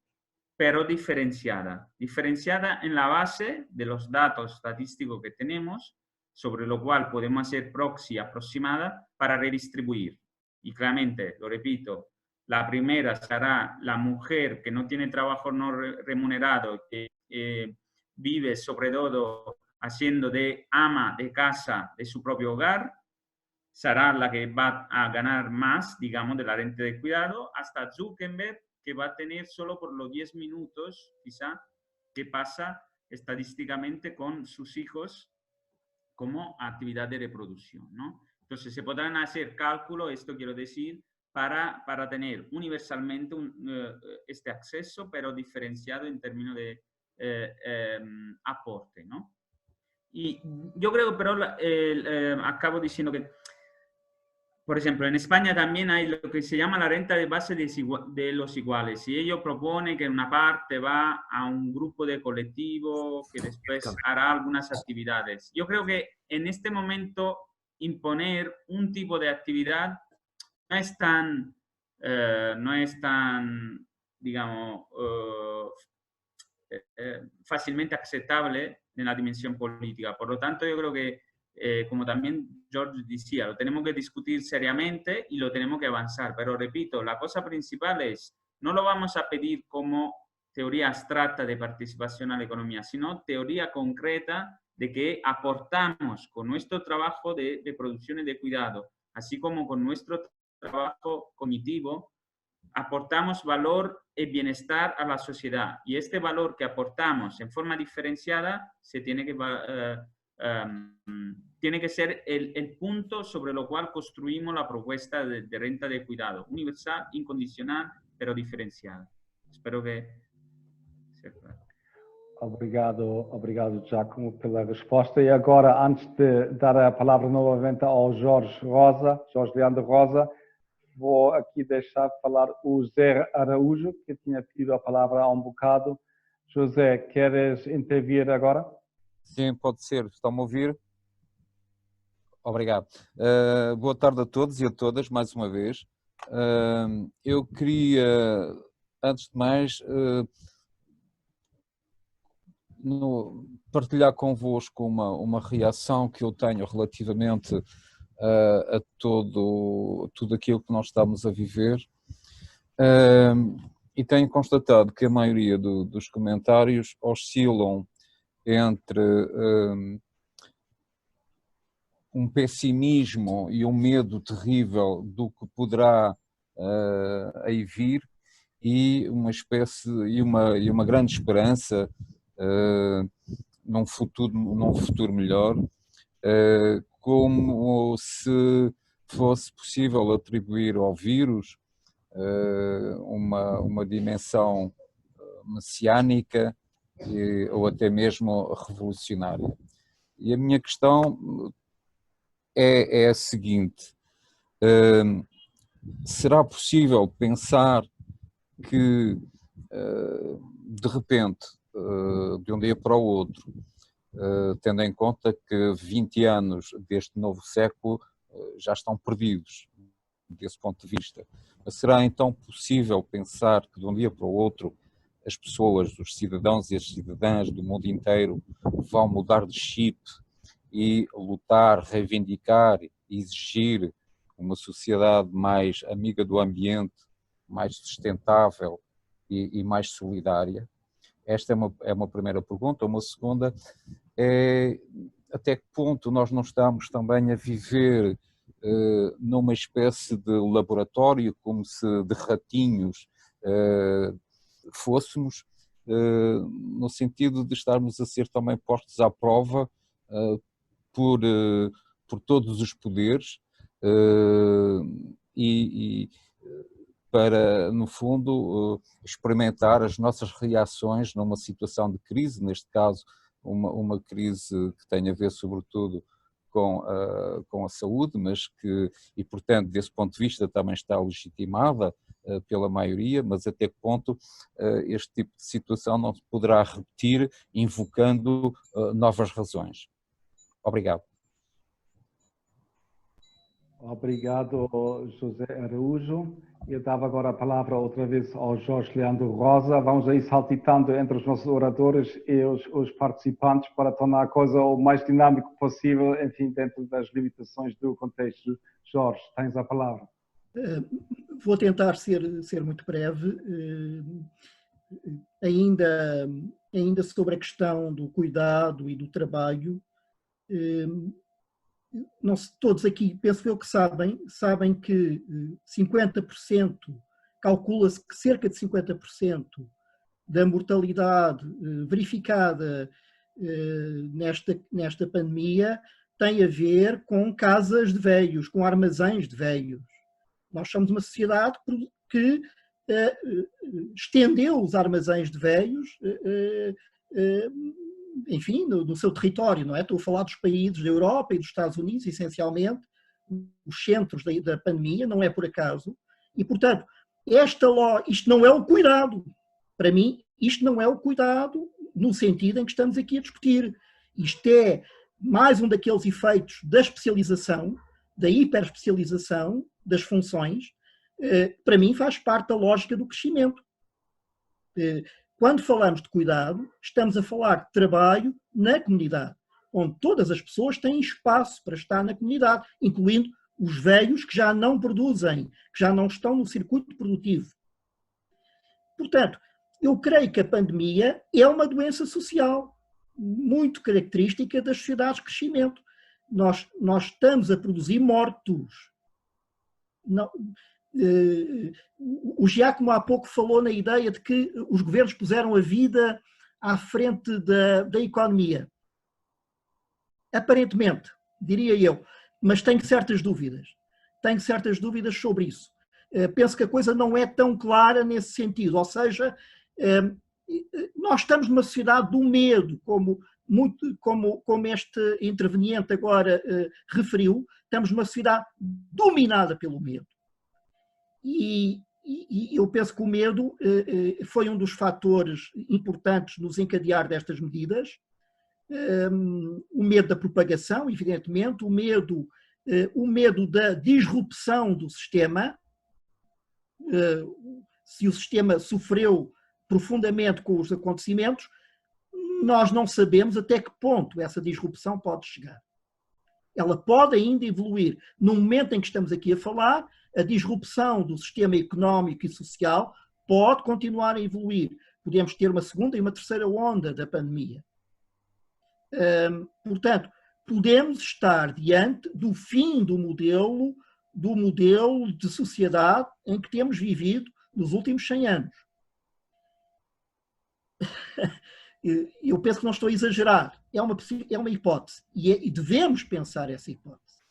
pero diferenciada. Diferenciada en la base de los datos estadísticos que tenemos, sobre lo cual podemos hacer proxy aproximada para redistribuir. Y claramente, lo repito, la primera será la mujer que no tiene trabajo no remunerado, que vive sobre todo haciendo de ama de casa de su propio hogar, será la que va a ganar más, digamos, de la renta de cuidado, hasta Zuckerberg, que va a tener solo por los 10 minutos, quizá, que pasa estadísticamente con sus hijos como actividad de reproducción, ¿no? Entonces, se podrán hacer cálculos, esto quiero decir, para tener universalmente este acceso, pero diferenciado en términos de aporte, ¿no? Y yo creo, pero acabo diciendo que, por ejemplo, en España también hay lo que se llama la renta de base de los iguales. Y ello propone que una parte va a un grupo de colectivo que después hará algunas actividades. Yo creo que en este momento imponer un tipo de actividad no es tan digamos, fácilmente aceptable en la dimensión política. Por lo tanto, yo creo que como también George decía, lo tenemos que discutir seriamente y lo tenemos que avanzar. Pero repito, la cosa principal es, no lo vamos a pedir como teoría abstracta de participación a la economía, sino teoría concreta de que aportamos con nuestro trabajo de producción y de cuidado, así como con nuestro trabajo cognitivo, aportamos valor y bienestar a la sociedad. Y este valor que aportamos en forma diferenciada se tiene que ser el punto sobre lo cual construimos la propuesta de renta de cuidado, universal, incondicional, pero diferenciada. Espero que sea claro. Obrigado, Giacomo, pela resposta. E agora, antes de dar a palavra novamente ao Jorge Leandro Rosa, vou aqui deixar falar o José Araújo, que tinha pedido a palavra há um bocado. José, queres intervir agora? Sim, pode ser. Está-me a ouvir? Obrigado. Boa tarde a todos e a todas, mais uma vez. Eu queria, antes de mais, partilhar convosco uma reação que eu tenho relativamente a tudo aquilo que nós estamos a viver. E tenho constatado que a maioria dos comentários oscilam entre um pessimismo e um medo terrível do que poderá aí vir e uma espécie e uma grande esperança num futuro melhor, como se fosse possível atribuir ao vírus uma dimensão messiânica ou até mesmo revolucionária. E a minha questão é a seguinte: será possível pensar que, de repente, de um dia para o outro, tendo em conta que 20 anos deste novo século já estão perdidos desse ponto de vista, mas será então possível pensar que de um dia para o outro as pessoas, os cidadãos e as cidadãs do mundo inteiro vão mudar de chip e lutar, reivindicar, exigir uma sociedade mais amiga do ambiente, mais sustentável e mais solidária? Esta é uma primeira pergunta. Uma segunda é até que ponto nós não estamos também a viver numa espécie de laboratório, como se de ratinhos fôssemos, no sentido de estarmos a ser também postos à prova por todos os poderes e para, no fundo, experimentar as nossas reações numa situação de crise, neste caso uma crise que tem a ver sobretudo com a saúde, mas que, e portanto, desse ponto de vista também está legitimada pela maioria, mas até que ponto este tipo de situação não se poderá repetir invocando novas razões? Obrigado. Obrigado, José Araújo. Eu dava agora a palavra outra vez ao Jorge Leandro Rosa. Vamos aí saltitando entre os nossos oradores e os participantes para tornar a coisa o mais dinâmico possível, enfim, dentro das limitações do contexto. Jorge, tens a palavra. Vou tentar ser muito breve. Ainda sobre a questão do cuidado e do trabalho, não se, todos aqui, penso eu que sabem que 50%, calcula-se que cerca de 50% da mortalidade verificada nesta pandemia tem a ver com casas de velhos, com armazéns de velhos. Nós somos uma sociedade que estendeu os armazéns de velhos enfim, no seu território, não é? Estou a falar dos países da Europa e dos Estados Unidos, essencialmente, os centros da pandemia, não é por acaso. E, portanto, isto não é o cuidado. Para mim, isto não é o cuidado no sentido em que estamos aqui a discutir. Isto é mais um daqueles efeitos da especialização, da hiperespecialização das funções. Para mim, faz parte da lógica do crescimento. Quando falamos de cuidado, estamos a falar de trabalho na comunidade, onde todas as pessoas têm espaço para estar na comunidade, incluindo os velhos que já não produzem, que já não estão no circuito produtivo. Portanto, eu creio que a pandemia é uma doença social, muito característica das sociedades de crescimento. Nós estamos a produzir mortos. Não, o Giacomo há pouco falou na ideia de que os governos puseram a vida à frente da economia. Aparentemente, diria eu, mas tenho certas dúvidas. Tenho certas dúvidas sobre isso. Penso que a coisa não é tão clara nesse sentido, ou seja, nós estamos numa sociedade do medo, como este interveniente agora referiu, estamos numa sociedade dominada pelo medo. E eu penso que o medo foi um dos fatores importantes no desencadear destas medidas. o medo da propagação, evidentemente, o medo da disrupção do sistema, se o sistema sofreu profundamente com os acontecimentos, nós não sabemos até que ponto essa disrupção pode chegar. Ela pode ainda evoluir. No momento em que estamos aqui a falar, a disrupção do sistema económico e social pode continuar a evoluir. Podemos ter uma segunda e uma terceira onda da pandemia. Portanto, podemos estar diante do fim do modelo de sociedade em que temos vivido nos últimos 100 anos. Eu penso que não estou a exagerar. É uma hipótese. E devemos pensar essa hipótese.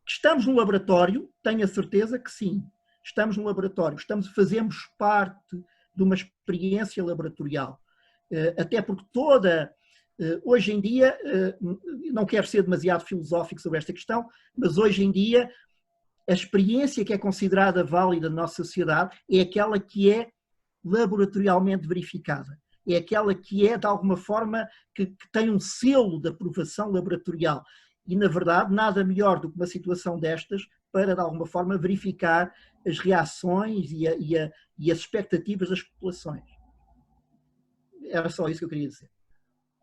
Estamos no laboratório? Tenho a certeza que sim. Estamos no laboratório. Fazemos parte de uma experiência laboratorial. Até porque hoje em dia, não quero ser demasiado filosófico sobre esta questão, mas hoje em dia a experiência que é considerada válida na nossa sociedade é aquela que é laboratorialmente verificada. É aquela que é, de alguma forma, que tem um selo de aprovação laboratorial. E, na verdade, nada melhor do que uma situação destas para, de alguma forma, verificar as reações e as expectativas das populações. Era só isso que eu queria dizer.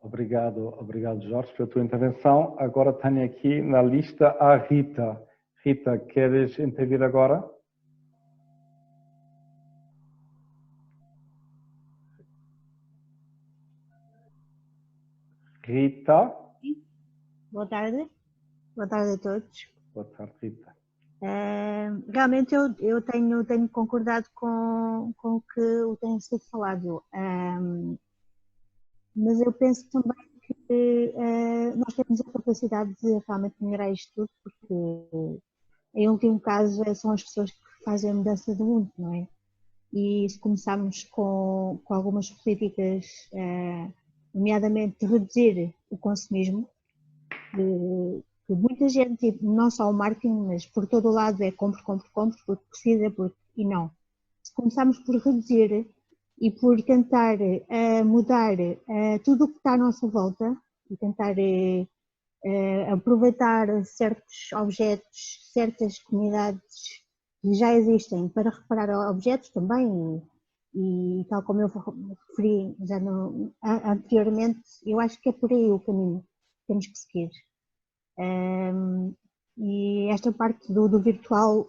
Obrigado, Jorge, pela tua intervenção. Agora tenho aqui na lista a Rita. Rita, queres intervir agora? Rita. Boa tarde a todos. Boa tarde, Rita. Realmente eu tenho concordado com o que tem sido falado, mas eu penso também que nós temos a capacidade de realmente melhorar isto tudo, porque em último caso são as pessoas que fazem a mudança do mundo, não é? E se começarmos com algumas políticas, nomeadamente de reduzir o consumismo, que muita gente, não só o marketing, mas por todo o lado é compre, porque precisa, e não. Se começarmos por reduzir e por tentar mudar tudo o que está à nossa volta e tentar aproveitar certos objetos, certas comunidades que já existem para reparar objetos também, e tal como eu referi já anteriormente, eu acho que é por aí o caminho que temos que seguir. E esta parte do virtual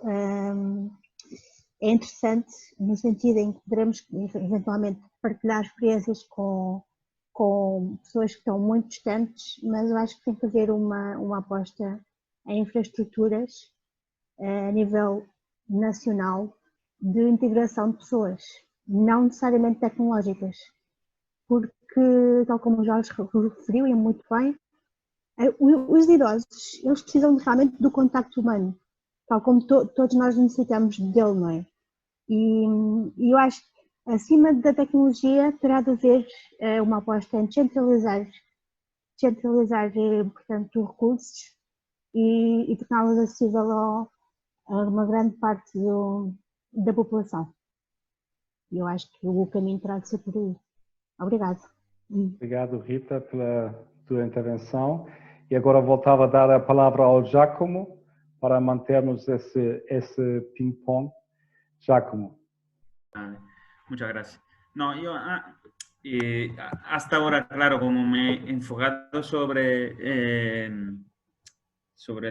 é interessante no sentido em que poderemos eventualmente partilhar experiências com pessoas que estão muito distantes, mas eu acho que tem que haver uma aposta em infraestruturas a nível nacional de integração de pessoas, não necessariamente tecnológicas, porque, tal como o Jorge referiu, e muito bem, os idosos, eles precisam realmente do contacto humano, tal como todos nós necessitamos dele, não é? E eu acho que acima da tecnologia terá de haver uma aposta em descentralizar portanto, recursos e torná-los acessível a uma grande parte da população. E eu acho que o caminho terá de ser por aí. Obrigado. Obrigado, Rita, pela tua intervenção. E agora voltava a dar a palavra ao Giacomo para mantermos esse ping-pong. Giacomo. Muchas gracias. No, yo hasta ahora, claro, como me he enfocado sobre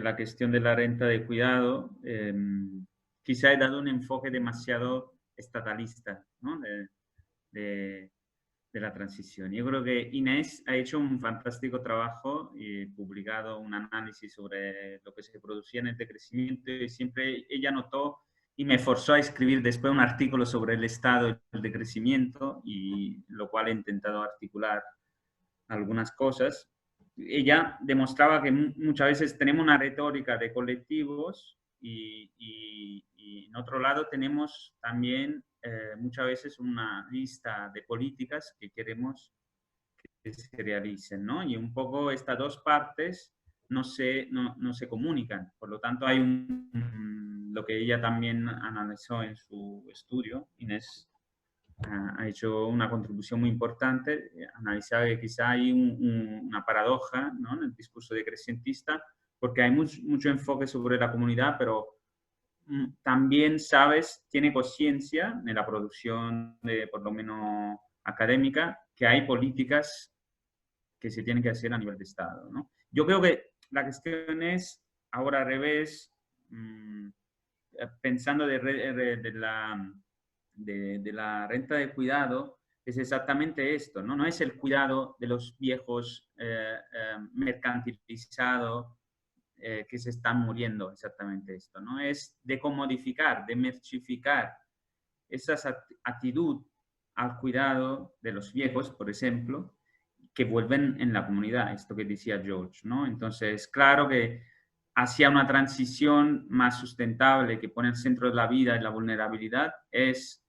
la cuestión de la renta de cuidado, quizá he dado un enfoque demasiado estatalista, ¿no? de la transición. Yo creo que Inés ha hecho un fantástico trabajo y publicado un análisis sobre lo que se producía en el decrecimiento, y siempre ella notó y me forzó a escribir después un artículo sobre el estado del decrecimiento, y lo cual he intentado articular algunas cosas. Ella demostraba que muchas veces tenemos una retórica de colectivos y en otro lado tenemos también muchas veces una lista de políticas que queremos que se realicen, ¿no? Y un poco estas dos partes no se comunican. Por lo tanto, hay lo que ella también analizó en su estudio, Inés ha hecho una contribución muy importante. Analizaba que quizá hay una paradoja, ¿no?, en el discurso decrecentista, porque hay mucho enfoque sobre la comunidad, pero también, sabes, tiene conciencia en la producción, por lo menos académica, que hay políticas que se tienen que hacer a nivel de Estado, ¿no? Yo creo que la cuestión es, ahora al revés, pensando de la renta de cuidado, es exactamente esto, ¿no? No es el cuidado de los viejos mercantilizados que se están muriendo, exactamente esto, ¿no? Es de comodificar, de merchificar esa actitud al cuidado de los viejos, por ejemplo, que vuelven en la comunidad, esto que decía George, ¿no? Entonces, claro que hacia una transición más sustentable que pone el centro de la vida y la vulnerabilidad es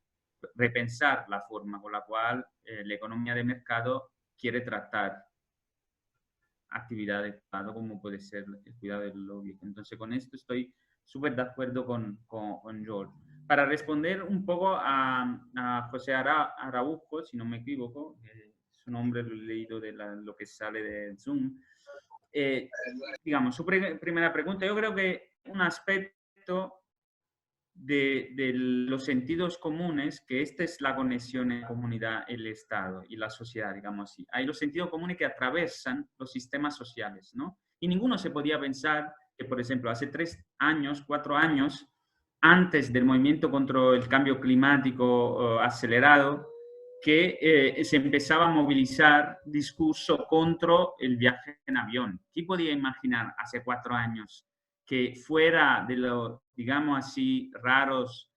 repensar la forma con la cual la economía de mercado quiere tratar actividades como puede ser el cuidado del lobby. Entonces, con esto estoy súper de acuerdo con George. Para responder un poco a José Araujo, si no me equivoco, su nombre lo he leído de lo que sale de Zoom, digamos, su primera pregunta, yo creo que un aspecto de los sentidos comunes, que esta es la conexión en la comunidad, el Estado y la sociedad, digamos así. Hay los sentidos comunes que atravesan los sistemas sociales, ¿no? Y ninguno se podía pensar que, por ejemplo, hace 3 años, 4 años, antes del movimiento contra el cambio climático acelerado, que se empezaba a movilizar discurso contra el viaje en avión. ¿Quién podía imaginar hace 4 años que fuera de los, digamos así, raros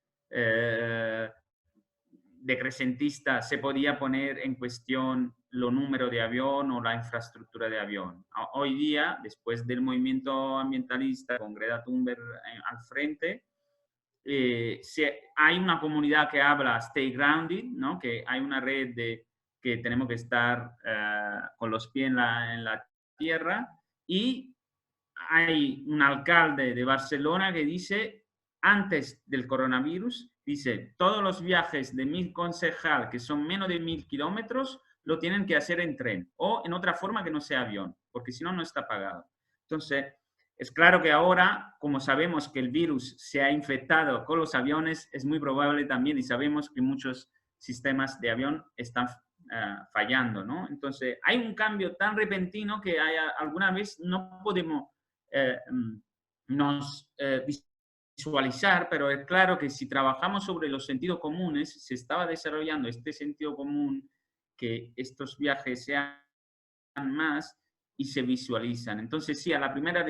decrecentistas se podía poner en cuestión los números de avión o la infraestructura de avión? Hoy día, después del movimiento ambientalista con Greta Thunberg al frente, hay una comunidad que habla Stay Grounded, ¿no?, que hay una red de que tenemos que estar con los pies en la tierra, y hay un alcalde de Barcelona que dice, antes del coronavirus, dice, todos los viajes de mi concejal que son menos de 1000 kilómetros lo tienen que hacer en tren o en otra forma que no sea avión, porque si no, no está pagado. Entonces, es claro que ahora, como sabemos que el virus se ha infectado con los aviones, es muy probable también, y sabemos que muchos sistemas de avión están fallando, ¿no? Entonces, hay un cambio tan repentino que alguna vez no podemos visualizar, pero es claro que si trabajamos sobre los sentidos comunes, se estaba desarrollando este sentido común, que estos viajes sean más y se visualizan. Entonces, sí, a la primera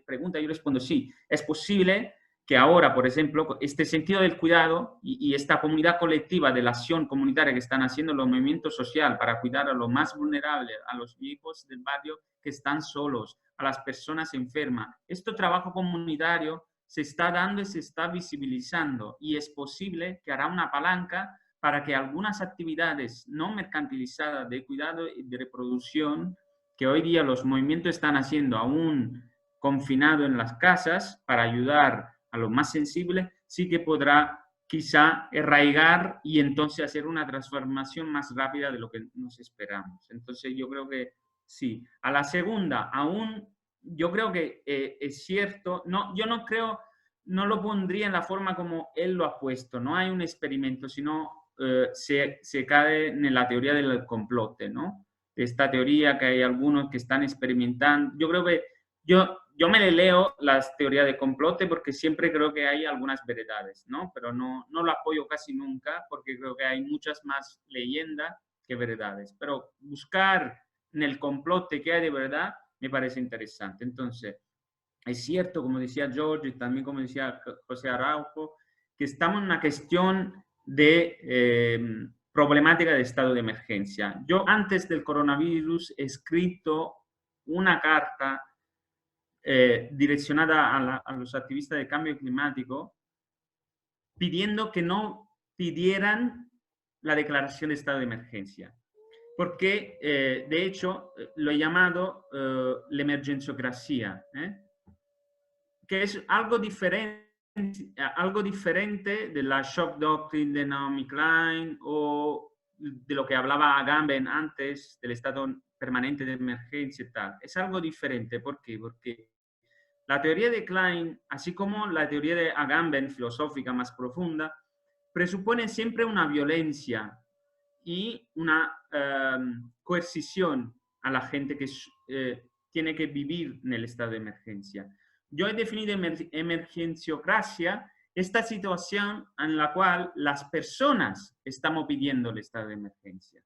pregunta yo respondo sí, es posible que ahora, por ejemplo, este sentido del cuidado y esta comunidad colectiva de la acción comunitaria que están haciendo los movimientos sociales para cuidar a los más vulnerables, a los viejos del barrio que están solos, a las personas enfermas. Este trabajo comunitario se está dando y se está visibilizando, y es posible que hará una palanca para que algunas actividades no mercantilizadas de cuidado y de reproducción que hoy día los movimientos están haciendo aún confinado en las casas para ayudar a los más sensibles, sí que podrá quizá arraigar y entonces hacer una transformación más rápida de lo que nos esperamos. Entonces yo creo que sí. A la segunda, aún yo creo que es cierto, no, yo no creo, no lo pondría en la forma como él lo ha puesto, no hay un experimento, sino se cae en la teoría del complote, ¿no? Esta teoría que hay algunos que están experimentando. Yo creo que yo me leo las teorías de complote porque siempre creo que hay algunas verdades, ¿no? Pero no lo apoyo casi nunca porque creo que hay muchas más leyendas que verdades. Pero buscar en el complote que hay de verdad me parece interesante. Entonces, es cierto, como decía George y también como decía José Araujo, que estamos en una cuestión de problemática de estado de emergencia. Yo antes del coronavirus he escrito una carta direccionada a los activistas de cambio climático pidiendo que no pidieran la declaración de estado de emergencia. Porque, de hecho, lo he llamado la emergenciocracia, que es algo diferente algo diferente de la shock doctrine de Naomi Klein o de lo que hablaba Agamben antes, del estado permanente de emergencia y tal. Es algo diferente. ¿Por qué? Porque la teoría de Klein, así como la teoría de Agamben, filosófica más profunda, presupone siempre una violencia y una coercición a la gente que tiene que vivir en el estado de emergencia. Yo he definido emergenciocracia esta situación en la cual las personas estamos pidiendo el estado de emergencia.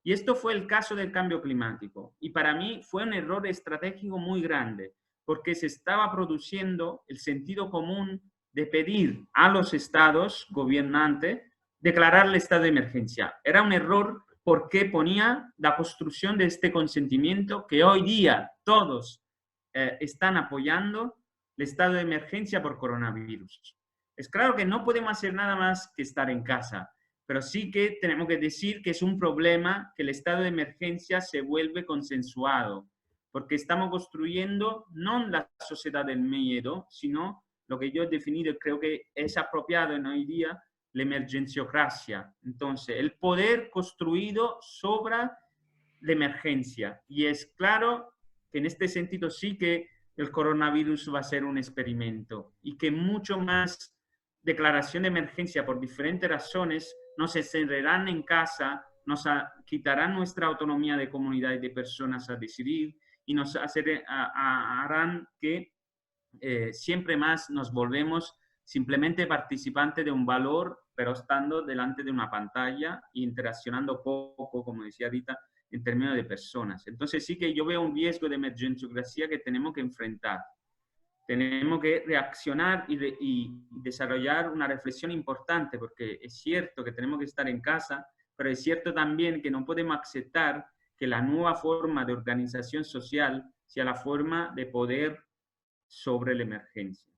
Y esto fue el caso del cambio climático. Y para mí fue un error estratégico muy grande, porque se estaba produciendo el sentido común de pedir a los estados gobernantes declarar el estado de emergencia. Era un error porque ponía la construcción de este consentimiento que hoy día todos están apoyando el estado de emergencia por coronavirus. Es claro que no podemos hacer nada más que estar en casa, pero sí que tenemos que decir que es un problema que el estado de emergencia se vuelve consensuado, porque estamos construyendo no la sociedad del miedo, sino lo que yo he definido, creo que es apropiado en hoy día, la emergenciocracia. Entonces, el poder construido sobre la emergencia. Y es claro que en este sentido sí que el coronavirus va a ser un experimento y que mucho más declaración de emergencia por diferentes razones nos encerrarán en casa, nos quitarán nuestra autonomía de comunidad y de personas a decidir y nos harán que siempre más nos volvemos simplemente participantes de un valor, pero estando delante de una pantalla e interaccionando poco, como decía Rita, en términos de personas. Entonces sí que yo veo un riesgo de emergenciocracia que tenemos que enfrentar. Tenemos que reaccionar y desarrollar una reflexión importante, porque es cierto que tenemos que estar en casa, pero es cierto también que no podemos aceptar que la nueva forma de organización social sea la forma de poder sobre la emergência.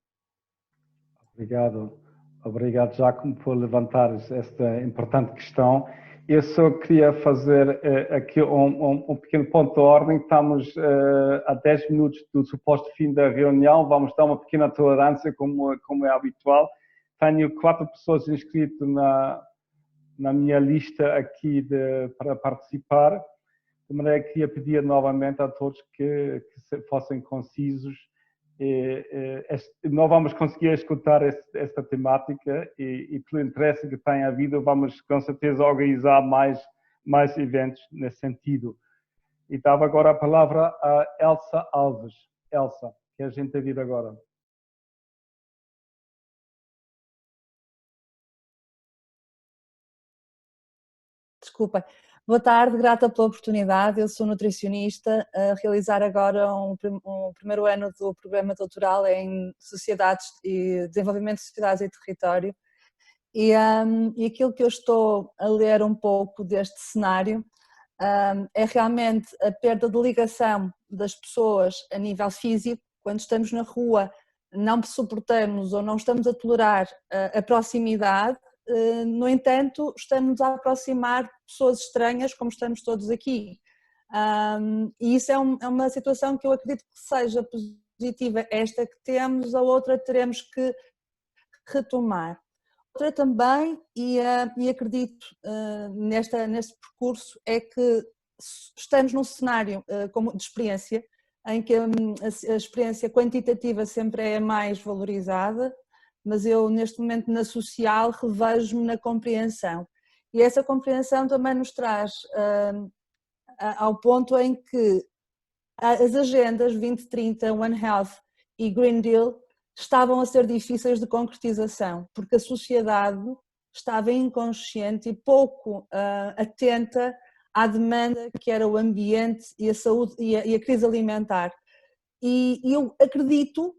Obrigado, Giacomo, por levantar esta importante questão. Eu só queria fazer aqui um pequeno ponto de ordem. Estamos a 10 minutos do suposto fim da reunião. Vamos dar uma pequena tolerância, como é habitual. Tenho 4 pessoas inscritas na minha lista aqui para participar. De maneira que queria pedir novamente a todos que fossem concisos. Não vamos conseguir escutar esta temática e pelo interesse que tem havido, vamos com certeza organizar mais eventos nesse sentido. E dava agora a palavra a Elsa Alves. Elsa, que a gente tem vindo agora. Desculpa. Boa tarde, grata pela oportunidade. Eu sou nutricionista, a realizar agora um primeiro ano do programa doutoral em Sociedades e Desenvolvimento de Sociedades e Território. E aquilo que eu estou a ler um pouco deste cenário é realmente a perda de ligação das pessoas a nível físico. Quando estamos na rua, não suportamos ou não estamos a tolerar a proximidade. No entanto, estamos a aproximar pessoas estranhas, como estamos todos aqui. E isso é uma situação que eu acredito que seja positiva. Esta que temos, a outra teremos que retomar. Outra também, e acredito neste percurso, é que estamos num cenário de experiência, em que a experiência quantitativa sempre é a mais valorizada, mas eu neste momento na social revejo-me na compreensão. E essa compreensão também nos traz ao ponto em que as agendas 2030, One Health e Green Deal estavam a ser difíceis de concretização, porque a sociedade estava inconsciente e pouco atenta à demanda que era o ambiente e a saúde e a crise alimentar. E eu acredito,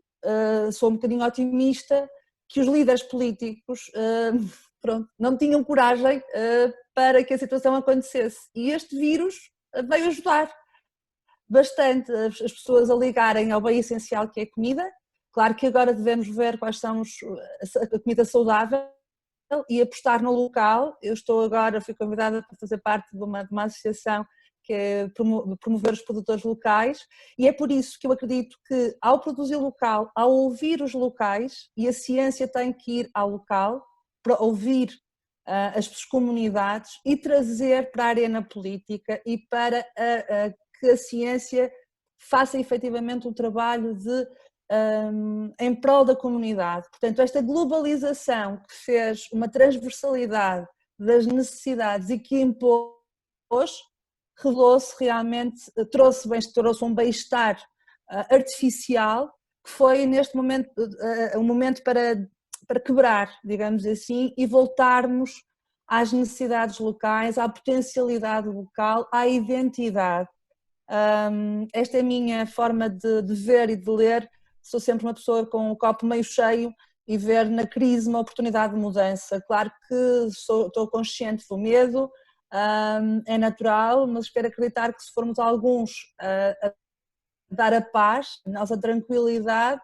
sou um bocadinho otimista, que os líderes políticos não tinham coragem para que a situação acontecesse. E este vírus veio ajudar bastante as pessoas a ligarem ao bem essencial que é a comida. Claro que agora devemos ver quais são a comida saudável e apostar no local. Eu fui convidada para fazer parte de uma associação que é promover os produtores locais, e é por isso que eu acredito que ao produzir local, ao ouvir os locais, e a ciência tem que ir ao local para ouvir as comunidades e trazer para a arena política e para que a ciência faça efetivamente um trabalho em prol da comunidade. Portanto, esta globalização que fez uma transversalidade das necessidades e que impôs, revelou-se realmente, trouxe um bem-estar artificial, que foi neste momento um momento para quebrar, digamos assim, e voltarmos às necessidades locais, à potencialidade local, à identidade. Esta é a minha forma de ver e de ler. Sou sempre uma pessoa com o copo meio cheio e ver na crise uma oportunidade de mudança. Claro que estou consciente do medo, é natural, mas espero acreditar que se formos alguns a dar a paz, a nossa tranquilidade,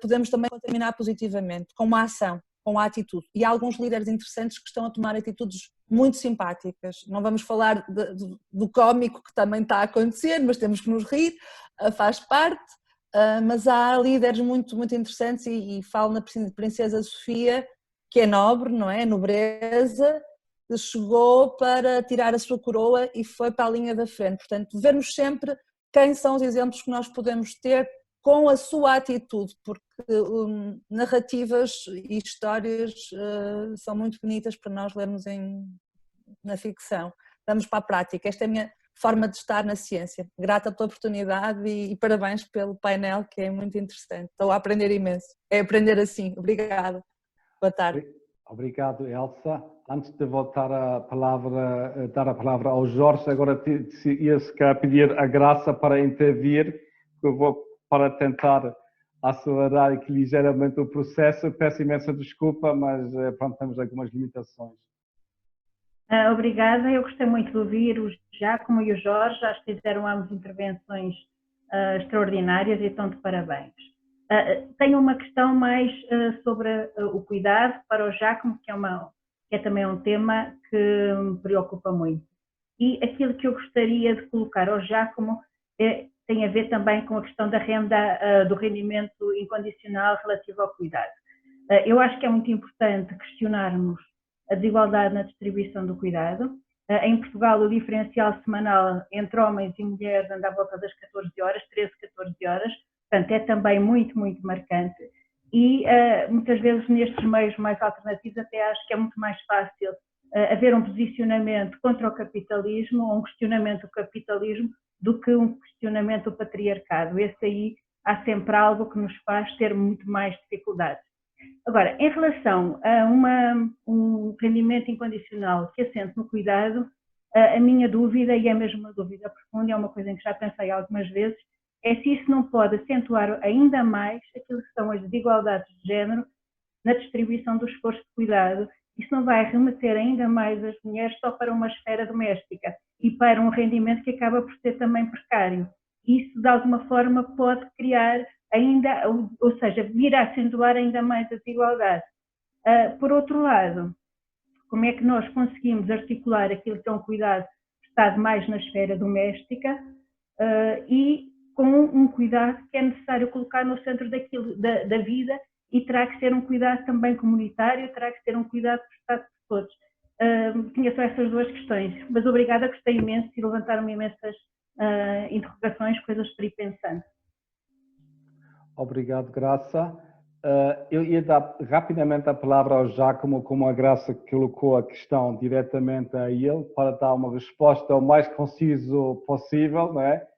podemos também contaminar positivamente, com uma ação, com uma atitude. E há alguns líderes interessantes que estão a tomar atitudes muito simpáticas. Não vamos falar do cómico que também está a acontecer, mas temos que nos rir, faz parte. Mas há líderes muito, muito interessantes e falo na Princesa Sofia, que é nobre, não é? Nobreza, que chegou para tirar a sua coroa e foi para a linha da frente. Portanto, vermos sempre quem são os exemplos que nós podemos ter com a sua atitude, porque narrativas e histórias são muito bonitas para nós lermos na ficção. Vamos para a prática. Esta é a minha forma de estar na ciência. Grata pela oportunidade e parabéns pelo painel, que é muito interessante. Estou a aprender imenso. É aprender assim. Obrigada. Boa tarde. Obrigado, Elsa. Antes de voltar dar a palavra ao Jorge, agora ia-se pedir a Graça para intervir, que eu vou para tentar acelerar aqui ligeiramente o processo. Peço imensa desculpa, mas pronto, temos algumas limitações. Obrigada, eu gostei muito de ouvir o Giacomo e o Jorge, acho que fizeram ambas intervenções extraordinárias e estão de parabéns. Tenho uma questão mais sobre o cuidado para o Giacomo, que é também um tema que me preocupa muito. E aquilo que eu gostaria de colocar ao Giacomo tem a ver também com a questão da renda, do rendimento incondicional relativo ao cuidado. Eu acho que é muito importante questionarmos a desigualdade na distribuição do cuidado. Em Portugal, o diferencial semanal entre homens e mulheres anda à volta das 14 horas, 13, 14 horas, portanto é também muito, muito marcante. E muitas vezes nestes meios mais alternativos até acho que é muito mais fácil haver um posicionamento contra o capitalismo, ou um questionamento do capitalismo, do que um questionamento do patriarcado. Esse aí há sempre algo que nos faz ter muito mais dificuldades. Agora, em relação a um rendimento incondicional que assente no cuidado, a minha dúvida, e é mesmo uma dúvida profunda, é uma coisa em que já pensei algumas vezes, é se isso não pode acentuar ainda mais aquilo que são as desigualdades de género na distribuição do esforço de cuidado. Isso não vai remeter ainda mais as mulheres só para uma esfera doméstica e para um rendimento que acaba por ser também precário. Isso, de alguma forma, pode criar ainda, ou seja, vir a acentuar ainda mais a desigualdade. Por outro lado, como é que nós conseguimos articular aquilo que é um cuidado prestado mais na esfera doméstica e com um cuidado que é necessário colocar no centro da vida e terá que ser um cuidado também comunitário, terá que ser um cuidado prestado por todos. Tinha só essas duas questões, mas obrigada, gostei imenso e levantaram-me imensas interrogações, coisas para ir pensando. Obrigado, Graça. Eu ia dar rapidamente a palavra ao Giacomo, como a Graça colocou a questão diretamente a ele, para dar uma resposta o mais conciso possível, não é?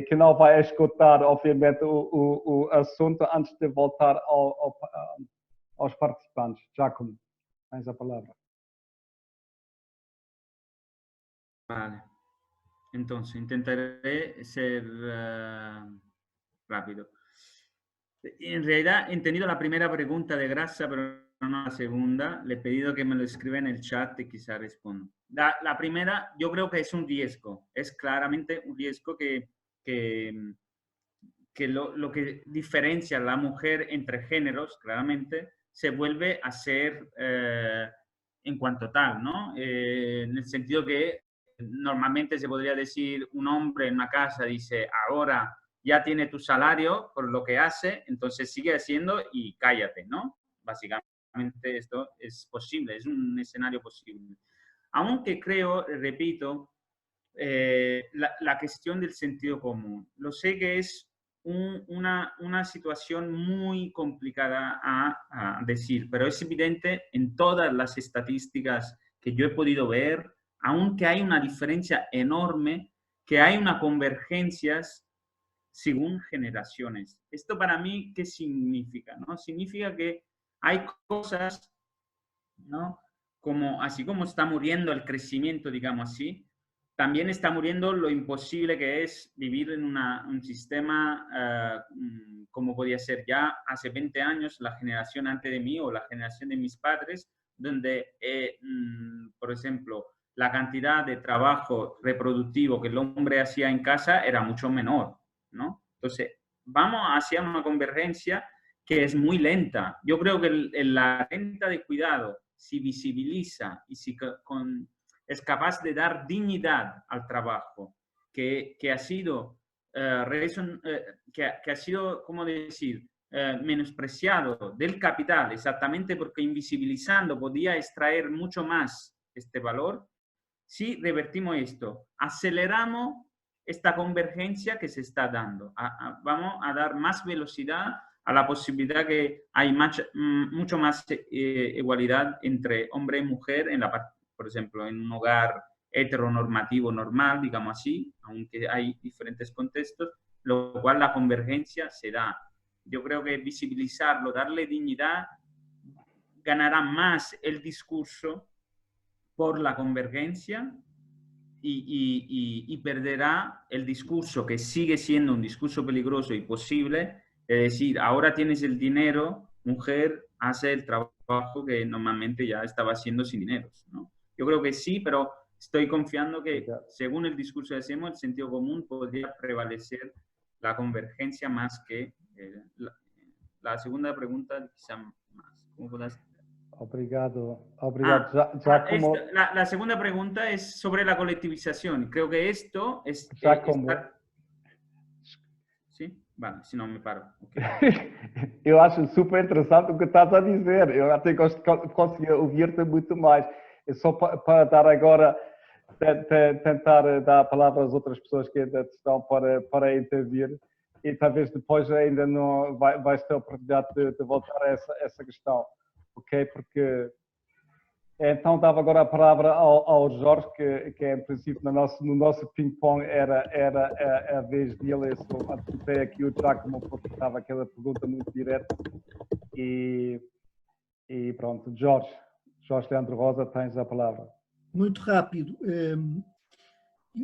Que não vai escutar, obviamente, o assunto antes de voltar aos participantes. Giacomo, tens a palavra. Vale. Entonces, intentaré ser rápido. En realidad, he entendido la primera pregunta de Gracia, pero no la segunda. Le he pedido que me lo escriba en el chat y quizá responda. La primera, yo creo que es un riesgo. Es claramente un riesgo que lo que diferencia a la mujer entre géneros, claramente, se vuelve a ser en cuanto tal, ¿no? En el sentido que normalmente se podría decir un hombre en una casa dice, ahora ya tiene tu salario por lo que hace, entonces sigue haciendo y cállate, ¿no? Básicamente esto es posible, es un escenario posible. Aunque creo, repito, la cuestión del sentido común. Lo sé que es una situación muy complicada a decir, pero es evidente en todas las estadísticas que yo he podido ver, aunque hay una diferencia enorme, que hay una convergencia según generaciones. Esto para mí, ¿qué significa? ¿No? Significa que hay cosas, ¿no? Como, así como está muriendo el crecimiento, digamos así, también está muriendo lo imposible que es vivir en un sistema como podía ser ya hace 20 años la generación antes de mí o la generación de mis padres, donde, por ejemplo, la cantidad de trabajo reproductivo que el hombre hacía en casa era mucho menor, ¿no? Entonces, vamos hacia una convergencia que es muy lenta. Yo creo que la renta de cuidado, si visibiliza y si es capaz de dar dignidad al trabajo, que ha sido, que ha sido, ¿cómo decir?, menospreciado del capital, exactamente porque invisibilizando podía extraer mucho más este valor. Si revertimos esto, aceleramos esta convergencia que se está dando. Vamos a dar más velocidad a la posibilidad que hay mucho más igualdad entre hombre y mujer en la parte, por ejemplo, en un hogar heteronormativo normal, digamos así, aunque hay diferentes contextos, lo cual la convergencia se da. Yo creo que visibilizarlo, darle dignidad, ganará más el discurso por la convergencia y perderá el discurso que sigue siendo un discurso peligroso y posible, de decir, ahora tienes el dinero, mujer, hace el trabajo que normalmente ya estaba haciendo sin dinero, ¿no? Yo creo que sí, pero estoy confiando que según el discurso que hacemos, el sentido común podría prevalecer la convergencia más que la segunda pregunta, quizá más. ¿Cómo podrás? Obrigado. La segunda pregunta es sobre la colectivización. Creo que esto es... ¿Sí? Vale, se não me paro. Okay. Eu acho super interessante o que estás a dizer. Eu até consegui ouvir-te muito mais. É só para dar agora, tentar dar a palavra às outras pessoas que ainda estão para intervir. E talvez depois ainda não vais ter a oportunidade de voltar a essa questão. Ok? Porque... Então, dava agora a palavra ao Jorge, que em princípio no nosso ping-pong era a vez dele. Eu só antecipei aqui o Giacomo porque estava aquela pergunta muito direta. E pronto, Jorge Leandro Rosa, tens a palavra. Muito rápido.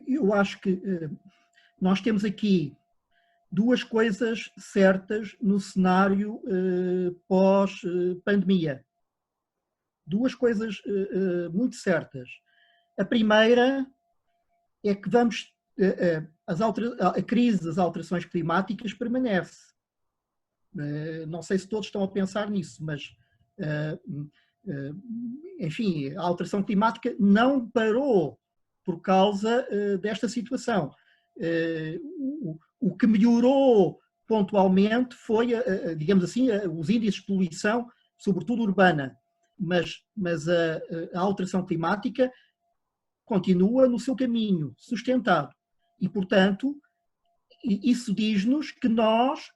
Eu acho que nós temos aqui duas coisas certas no cenário pós-pandemia. Duas coisas muito certas. A primeira é que a crise das alterações climáticas permanece. Não sei se todos estão a pensar nisso, mas, enfim, a alteração climática não parou por causa desta situação. O que melhorou pontualmente foi, digamos assim, os índices de poluição, sobretudo urbana. Mas a alteração climática continua no seu caminho, sustentado. E, portanto, isso diz-nos que nós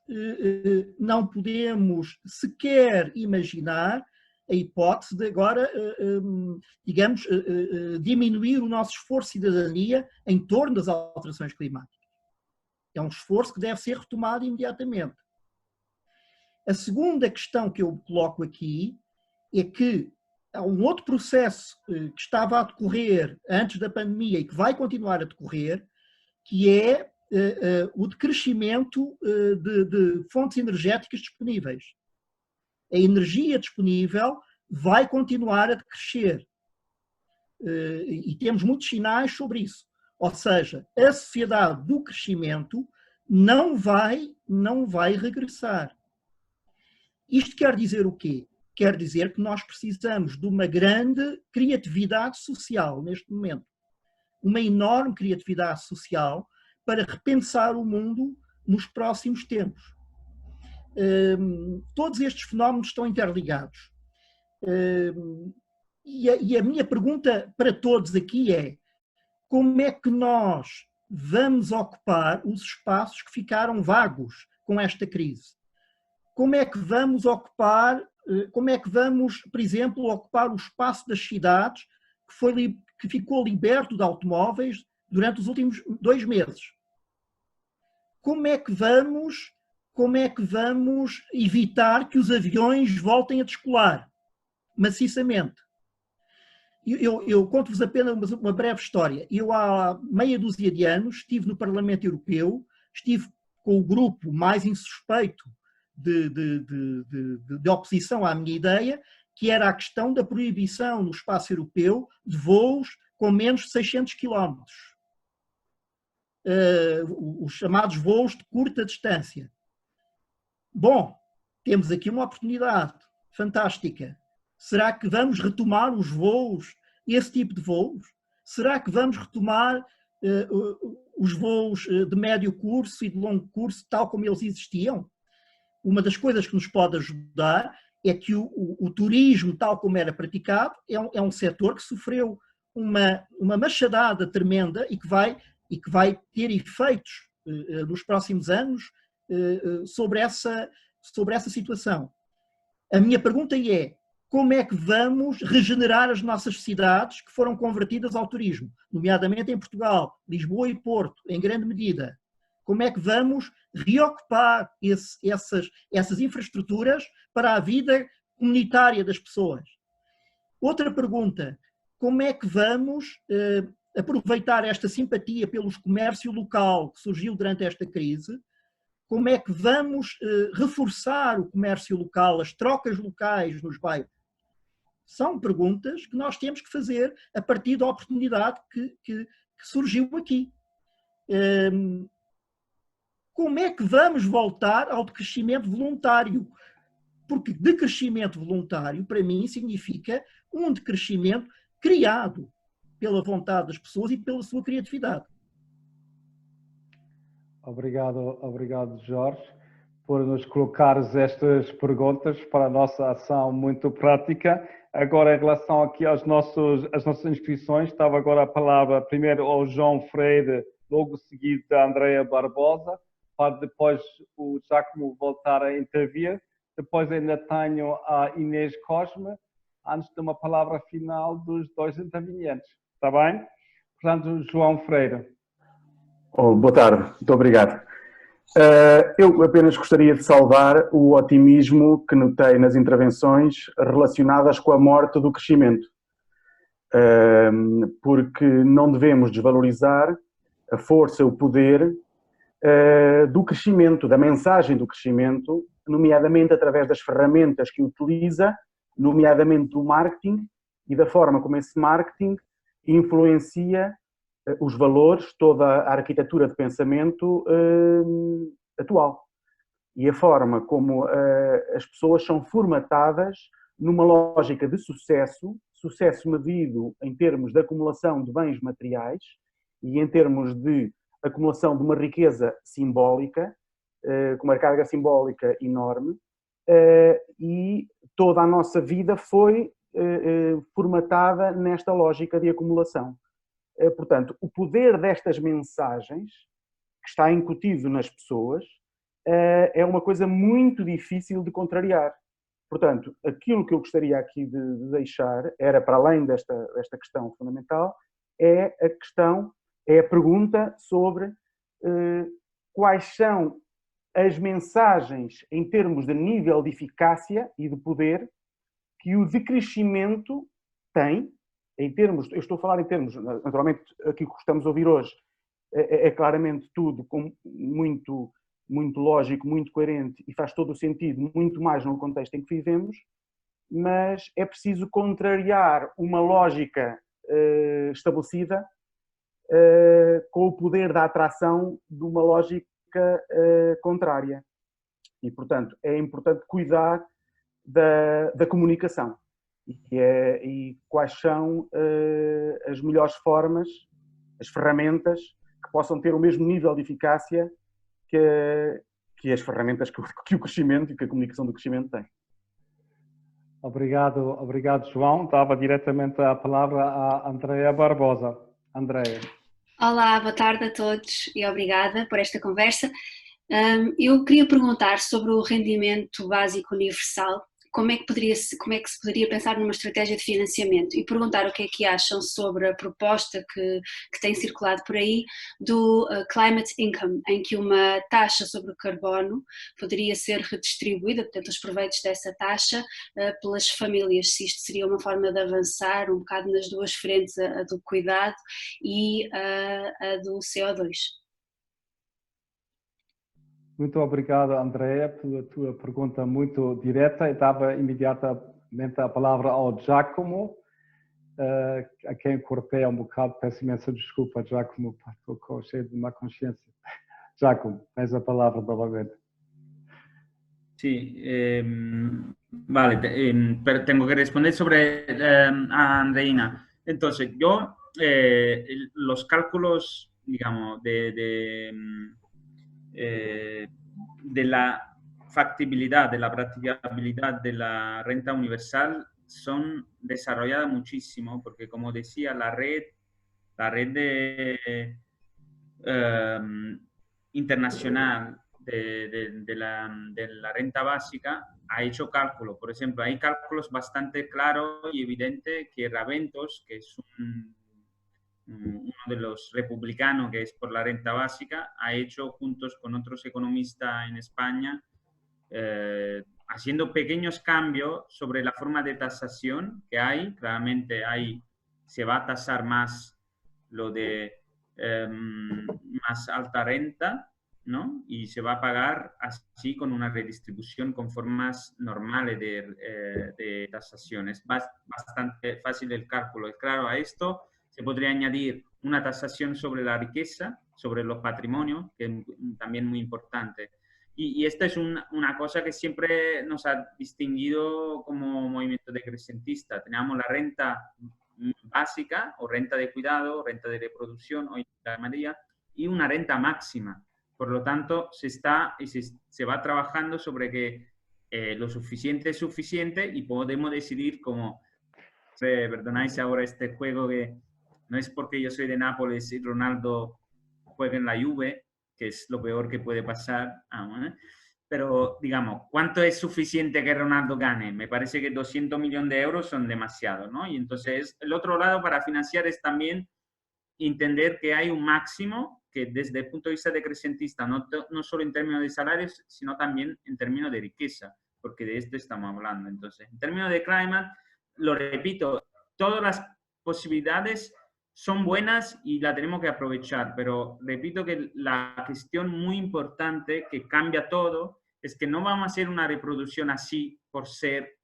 não podemos sequer imaginar a hipótese de agora, digamos, diminuir o nosso esforço de cidadania em torno das alterações climáticas. É um esforço que deve ser retomado imediatamente. A segunda questão que eu coloco aqui é que há um outro processo que estava a decorrer antes da pandemia e que vai continuar a decorrer, que é o decrescimento de fontes energéticas disponíveis. A energia disponível vai continuar a decrescer. E temos muitos sinais sobre isso. Ou seja, a sociedade do crescimento não vai regressar. Isto quer dizer o quê? Quer dizer que nós precisamos de uma grande criatividade social neste momento. uma enorme criatividade social para repensar o mundo nos próximos tempos. Todos estes fenómenos estão interligados. E a minha pergunta para todos aqui é: como é que nós vamos ocupar os espaços que ficaram vagos com esta crise? Como é que vamos ocupar, por exemplo, ocupar o espaço das cidades que ficou liberto de automóveis durante os últimos 2 meses? Como é que vamos evitar que os aviões voltem a descolar maciçamente? Eu conto-vos apenas uma breve história. Eu, há meia dúzia de anos, estive no Parlamento Europeu, estive com o grupo mais insuspeito de oposição à minha ideia, que era a questão da proibição no espaço europeu de voos com menos de 600 km. Os chamados voos de curta distância. Bom, temos aqui uma oportunidade fantástica. Será que vamos retomar os voos, esse tipo de voos? Será que vamos retomar os voos de médio curso e de longo curso tal como eles existiam? Uma das coisas que nos pode ajudar é que o turismo, tal como era praticado, é um setor que sofreu uma machadada tremenda e que vai ter efeitos nos próximos anos sobre essa situação. A minha pergunta é: como é que vamos regenerar as nossas cidades que foram convertidas ao turismo, nomeadamente em Portugal, Lisboa e Porto, em grande medida? Como é que vamos reocupar essas infraestruturas para a vida comunitária das pessoas? Outra pergunta: como é que vamos aproveitar esta simpatia pelo comércio local que surgiu durante esta crise? Como é que vamos reforçar o comércio local, as trocas locais nos bairros? São perguntas que nós temos que fazer a partir da oportunidade que surgiu aqui. Como é que vamos voltar ao decrescimento voluntário? Porque decrescimento voluntário, para mim, significa um decrescimento criado pela vontade das pessoas e pela sua criatividade. Obrigado, Jorge, por nos colocares estas perguntas para a nossa ação muito prática. Agora, em relação aqui às nossas inscrições, estava agora a palavra primeiro ao João Freire, logo seguido da Andrea Barbosa, para depois o Giacomo voltar a intervir. Depois ainda tenho a Inês Cosme, antes de uma palavra final dos 2 intervenientes. Está bem? Portanto, João Freire. Boa tarde, muito obrigado. Eu apenas gostaria de saudar o otimismo que notei nas intervenções relacionadas com a morte do crescimento, porque não devemos desvalorizar a força, o poder do crescimento, da mensagem do crescimento, nomeadamente através das ferramentas que utiliza, nomeadamente do marketing e da forma como esse marketing influencia os valores, toda a arquitetura de pensamento atual. E a forma como as pessoas são formatadas numa lógica de sucesso medido em termos de acumulação de bens materiais e em termos de acumulação de uma riqueza simbólica, com uma carga simbólica enorme, e toda a nossa vida foi formatada nesta lógica de acumulação. Portanto, o poder destas mensagens, que está incutido nas pessoas, é uma coisa muito difícil de contrariar. Portanto, aquilo que eu gostaria aqui de deixar era, para além desta questão fundamental, é a pergunta sobre quais são as mensagens em termos de nível de eficácia e de poder que o decrescimento tem, em termos, eu estou a falar em termos, naturalmente aquilo que estamos a ouvir hoje é claramente tudo muito lógico, muito coerente e faz todo o sentido, muito mais no contexto em que vivemos, mas é preciso contrariar uma lógica estabelecida com o poder da atração de uma lógica contrária. E, portanto, é importante cuidar da comunicação e quais são as melhores formas as ferramentas que possam ter o mesmo nível de eficácia que as ferramentas que o crescimento e que a comunicação do crescimento tem. Obrigado, João. Dava diretamente a palavra à Andrea Barbosa. Andrea. Olá, boa tarde a todos e obrigada por esta conversa. Eu queria perguntar sobre o rendimento básico universal. Como é que se poderia pensar numa estratégia de financiamento e perguntar o que é que acham sobre a proposta que tem circulado por aí do Climate Income, em que uma taxa sobre o carbono poderia ser redistribuída, portanto os proveitos dessa taxa, pelas famílias, se isto seria uma forma de avançar um bocado nas duas frentes, a do cuidado e a do CO2. Muito obrigado, Andrea, pela tua pergunta muito direta. Eu dava imediatamente a palavra ao Giacomo, a quem cortei um bocado. Peço imensa desculpa, Giacomo, estou cheio de má consciência. Giacomo, tens a palavra novamente. Sí, vale, pero tengo que responder sobre a Andreina. Entonces, yo, los cálculos, digamos, de la factibilidad, de la practicabilidad de la renta universal son desarrolladas muchísimo, porque como decía, la red internacional de la renta básica ha hecho cálculo. Por ejemplo, hay cálculos bastante claros y evidentes que Raventos, que es uno de los republicanos que es por la renta básica, ha hecho juntos con otros economistas en España, haciendo pequeños cambios sobre la forma de tasación que hay. Claramente se va a tasar más lo de más alta renta, ¿no? Y se va a pagar así con una redistribución con formas normales de tasación. Es bastante fácil el cálculo. Claro, a esto se podría añadir una tasación sobre la riqueza, sobre los patrimonios, que es también muy importante. Y esta es una cosa que siempre nos ha distinguido como movimiento decrecentista. Teníamos la renta básica o renta de cuidado, renta de reproducción, hoy la llamaría, y una renta máxima. Por lo tanto, se va trabajando sobre que lo suficiente es suficiente y podemos decidir como, perdonáis ahora este juego que no es porque yo soy de Nápoles y Ronaldo juegue en la Juve, que es lo peor que puede pasar, pero digamos, ¿cuánto es suficiente que Ronaldo gane? Me parece que 200 millones de euros son demasiado, ¿no? Y entonces el otro lado para financiar es también entender que hay un máximo que desde el punto de vista decrecentista, no solo en términos de salarios, sino también en términos de riqueza, porque de esto estamos hablando. Entonces, en términos de climate, lo repito, todas las posibilidades son buenas y la tenemos que aprovechar, pero repito que la cuestión muy importante que cambia todo es que no vamos a hacer una reproducción así por ser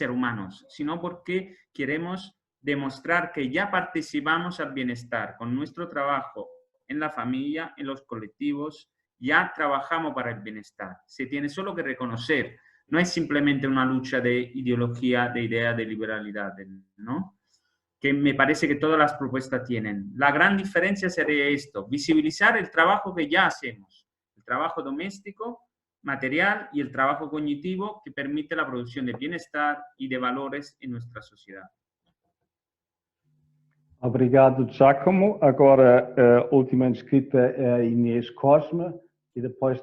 humanos, sino porque queremos demostrar que ya participamos al bienestar con nuestro trabajo en la familia, en los colectivos, ya trabajamos para el bienestar. Se tiene solo que reconocer, no es simplemente una lucha de ideología, de idea de liberalidad, ¿no? Que me parece que todas las propuestas tienen. La gran diferencia sería esto, visibilizar el trabajo que ya hacemos, el trabajo doméstico, material y el trabajo cognitivo que permite la producción de bienestar y de valores en nuestra sociedad. Obrigado, Giacomo. Agora, a última inscrita é a Inês Cosme e depois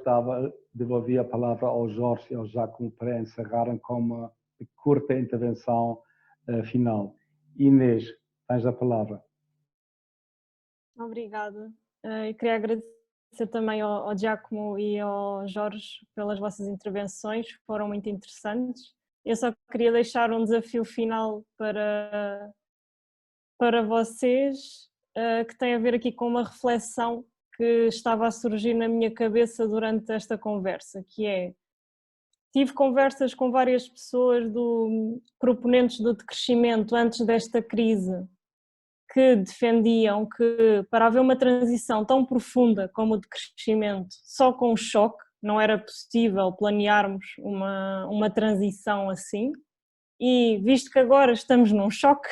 devolvi a palavra ao Jorge e ao Giacomo para encerrarem com uma curta intervenção final. Inês, tens a palavra. Obrigada. Eu queria agradecer também ao Giacomo e ao Jorge pelas vossas intervenções, foram muito interessantes. Eu só queria deixar um desafio final para vocês, que tem a ver aqui com uma reflexão que estava a surgir na minha cabeça durante esta conversa, que é, tive conversas com várias pessoas proponentes do decrescimento antes desta crise, que defendiam que para haver uma transição tão profunda como o decrescimento, só com um choque, não era possível planearmos uma transição assim, e visto que agora estamos num choque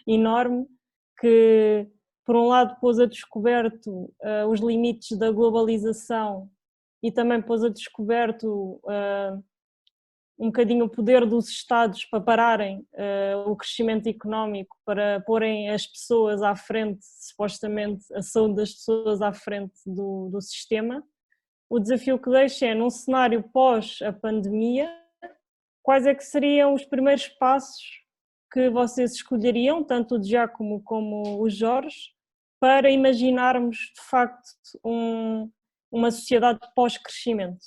enorme, que por um lado pôs a descoberto os limites da globalização e também pôs a descoberto um bocadinho o poder dos Estados para pararem o crescimento económico, para porem as pessoas à frente, supostamente a saúde das pessoas à frente do sistema. O desafio que deixa é, num cenário pós a pandemia, quais é que seriam os primeiros passos que vocês escolheriam, tanto o Giacomo como o Jorge, para imaginarmos de facto uma sociedade pós-crescimento?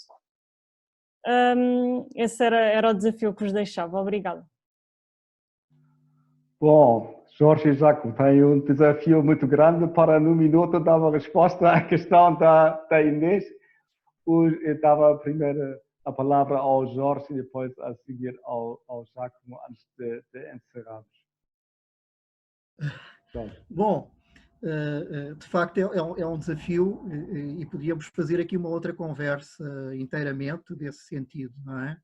Esse era o desafio que vos deixava. Obrigada. Bom, Jorge e Giacomo têm um desafio muito grande para, num minuto, dar uma resposta à questão da Inês. Eu dava primeiro a palavra ao Jorge e depois a seguir ao Giacomo, antes de encerrarmos. Bom, de facto é um desafio e podíamos fazer aqui uma outra conversa inteiramente desse sentido, não é?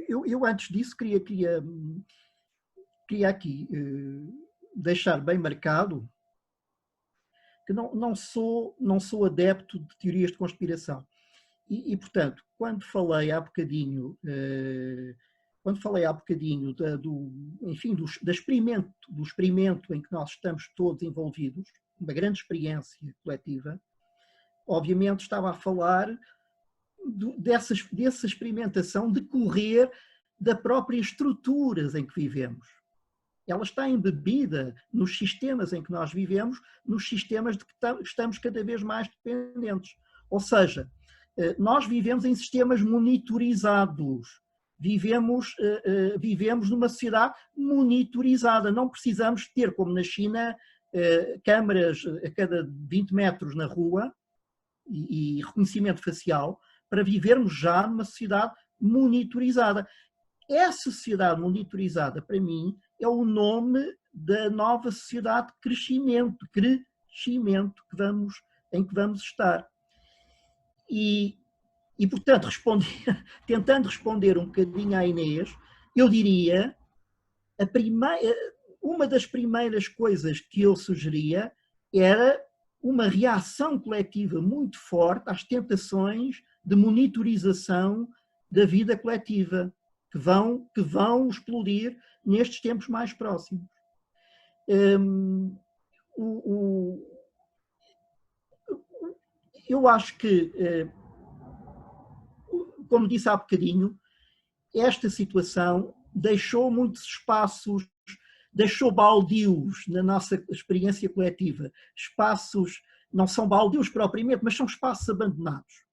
Eu antes disso queria aqui deixar bem marcado que não sou adepto de teorias de conspiração e portanto, quando falei há bocadinho do experimento em que nós estamos todos envolvidos, uma grande experiência coletiva, obviamente estava a falar dessa experimentação decorrer das próprias estruturas em que vivemos. Ela está embebida nos sistemas em que nós vivemos, nos sistemas de que estamos cada vez mais dependentes. Ou seja, nós vivemos em sistemas monitorizados. Vivemos numa sociedade monitorizada. Não precisamos ter, como na China, câmaras a cada 20 metros na rua e reconhecimento facial para vivermos já numa sociedade monitorizada. Essa sociedade monitorizada, para mim, é o nome da nova sociedade de crescimento em que vamos estar. E portanto, tentando responder um bocadinho à Inês, eu diria, uma das primeiras coisas que eu sugeria era uma reação coletiva muito forte às tentações de monitorização da vida coletiva, que vão explodir nestes tempos mais próximos. Eu acho que, como disse há bocadinho, esta situação deixou muitos espaços, deixou baldios na nossa experiência coletiva. Espaços, não são baldios propriamente, mas são espaços abandonados.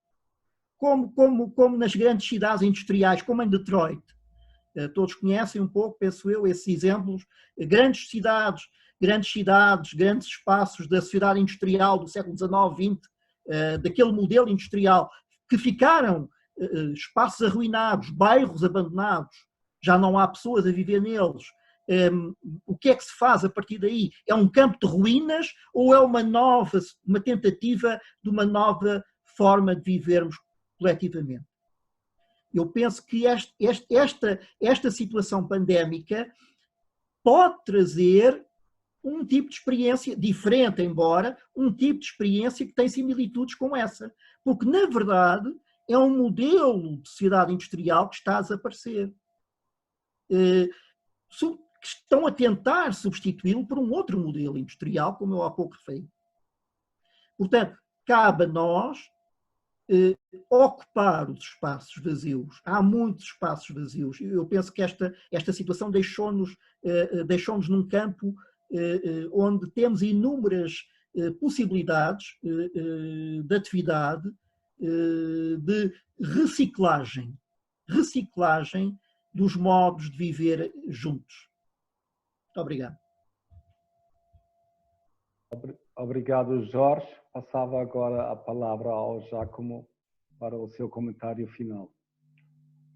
Como nas grandes cidades industriais, como em Detroit. Todos conhecem um pouco, penso eu, esses exemplos. Grandes cidades, grandes espaços da sociedade industrial do século XIX, XX, daquele modelo industrial, que ficaram espaços arruinados, bairros abandonados, já não há pessoas a viver neles. O que é que se faz a partir daí? É um campo de ruínas ou é uma tentativa de uma nova forma de vivermos coletivamente? Eu penso que esta situação pandémica pode trazer um tipo de experiência diferente, embora um tipo de experiência que tem similitudes com essa. Porque, na verdade, é um modelo de sociedade industrial que está a desaparecer. Que estão a tentar substituí-lo por um outro modelo industrial, como eu há pouco referi. Portanto, cabe a nós ocupar os espaços vazios. Há muitos espaços vazios. Eu penso que esta situação deixou-nos num campo onde temos inúmeras possibilidades de atividade, de reciclagem dos modos de viver juntos. Muito obrigado. Obrigado, Jorge. Passava agora a palavra ao Giacomo para o seu comentário final.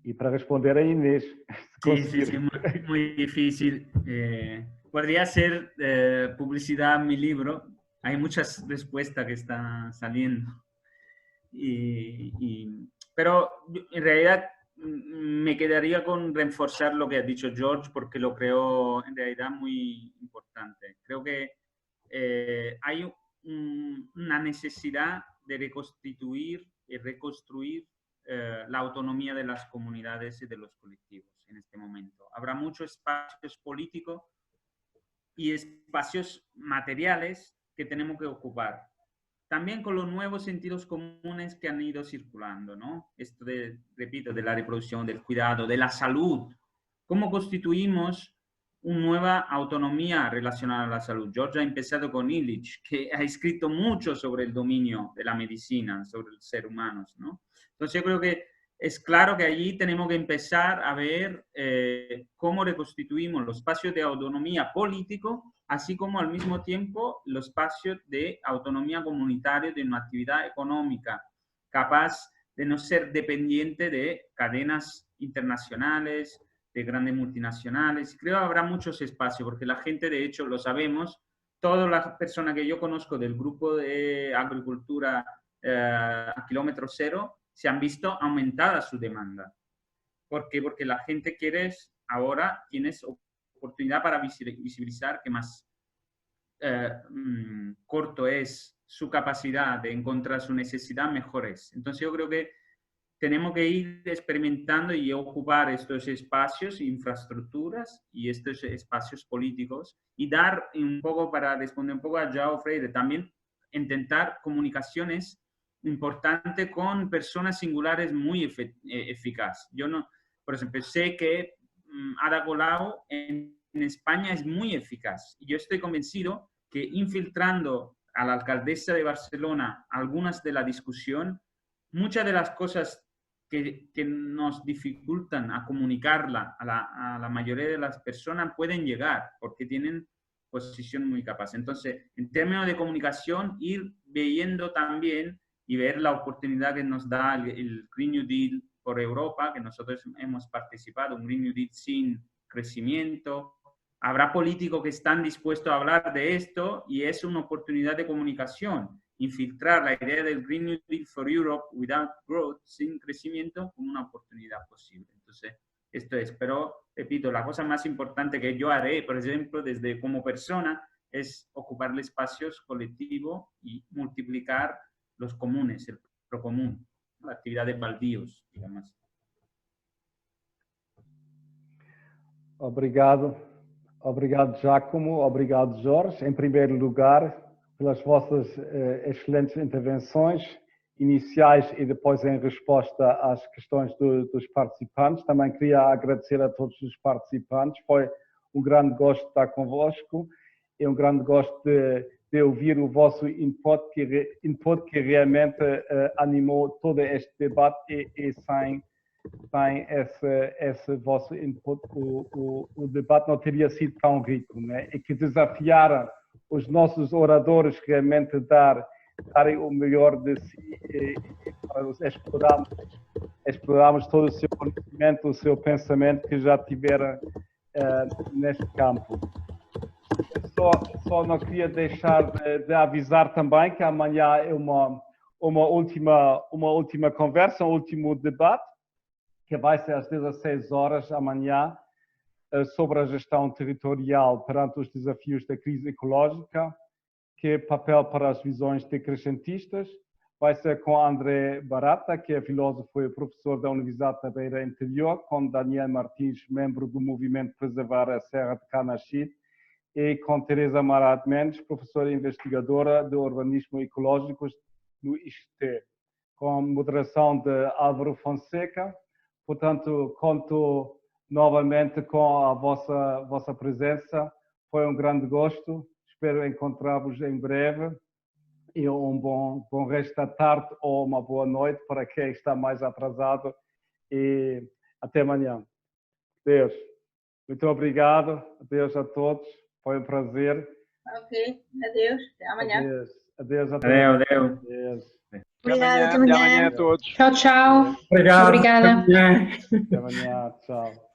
Y para responder a Inés. Sí, muy difícil. Podría ser publicidad mi libro. Hay muchas respuestas que están saliendo. Pero en realidad me quedaría con reforzar lo que ha dicho George porque lo creo en realidad muy importante. Creo que hay una necesidad de reconstituir y reconstruir la autonomía de las comunidades y de los colectivos en este momento. Habrá muchos espacios políticos y espacios materiales que tenemos que ocupar. También con los nuevos sentidos comunes que han ido circulando, ¿no? Esto de, repito, de la reproducción, del cuidado, de la salud. ¿Cómo constituimos una nueva autonomía relacionada a la salud? George ha empezado con Illich, que ha escrito mucho sobre el dominio de la medicina, sobre el ser humano, ¿no? Entonces yo creo que es claro que allí tenemos que empezar a ver cómo reconstituimos los espacios de autonomía político, así como al mismo tiempo los espacios de autonomía comunitaria de una actividad económica capaz de no ser dependiente de cadenas internacionales, de grandes multinacionales. Creo que habrá muchos espacios, porque la gente, de hecho, lo sabemos, todas las personas que yo conozco del grupo de agricultura a kilómetro cero, se han visto aumentada su demanda. ¿Por qué? Porque la gente quiere ahora, tienes oportunidad para visibilizar que más corto es su capacidad de encontrar su necesidad, mejor es. Entonces yo creo que tenemos que ir experimentando y ocupar estos espacios, infraestructuras y estos espacios políticos y dar un poco, para responder un poco a João Freire, también intentar comunicaciones importante con personas singulares muy eficaces. Yo no, por ejemplo, sé que Ada Colau en España es muy eficaz. Y yo estoy convencido que infiltrando a la alcaldesa de Barcelona algunas de la discusión, muchas de las cosas que nos dificultan a comunicarla a la mayoría de las personas pueden llegar porque tienen posición muy capaz. Entonces, en términos de comunicación, ir viendo también y ver la oportunidad que nos da el Green New Deal por Europa, que nosotros hemos participado, un Green New Deal sin crecimiento. Habrá políticos que están dispuestos a hablar de esto y es una oportunidad de comunicación. Infiltrar la idea del Green New Deal for Europe without growth, sin crecimiento, como una oportunidad posible. Entonces, esto es. Pero, repito, la cosa más importante que yo haré, por ejemplo, desde como persona, es ocupar espacios colectivos y multiplicar los comunes, el procomún, la actividad de baldíos, digamos. Obrigado. Obrigado, Giacomo. Obrigado, Jorge. Em primeiro lugar, pelas vossas excelentes intervenções iniciais e depois em resposta às questões dos participantes. Também queria agradecer a todos os participantes. Foi um grande gosto de estar convosco e um grande gosto de ouvir o vosso input que realmente animou todo este debate e sem esse vosso input o debate não teria sido tão rico, né? E que desafiaram os nossos oradores realmente darem o melhor de si e explorarmos todo o seu conhecimento, o seu pensamento que já tiveram neste campo. Só não queria deixar de avisar também que amanhã é uma última conversa, um último debate, que vai ser às 16 horas amanhã, sobre a gestão territorial perante os desafios da crise ecológica, que é papel para as visões decrescentistas. Vai ser com André Barata, que é filósofo e professor da Universidade da Beira Interior, com Daniel Martins, membro do Movimento Preservar a Serra de Canachide, e com Teresa Marat Mendes, professora e investigadora de urbanismo ecológico no ISCTE, com moderação de Álvaro Fonseca. Portanto, conto novamente com a vossa presença. Foi um grande gosto. Espero encontrar-vos em breve. E um bom resto da tarde ou uma boa noite para quem está mais atrasado. E até amanhã. Adeus. Muito obrigado. Adeus a todos. Foi um prazer. Ok. Adeus. Até amanhã. Adeus. Até amanhã. Obrigada. Até amanhã a todos. Tchau, tchau. Obrigado. Obrigada. Até amanhã. Tchau.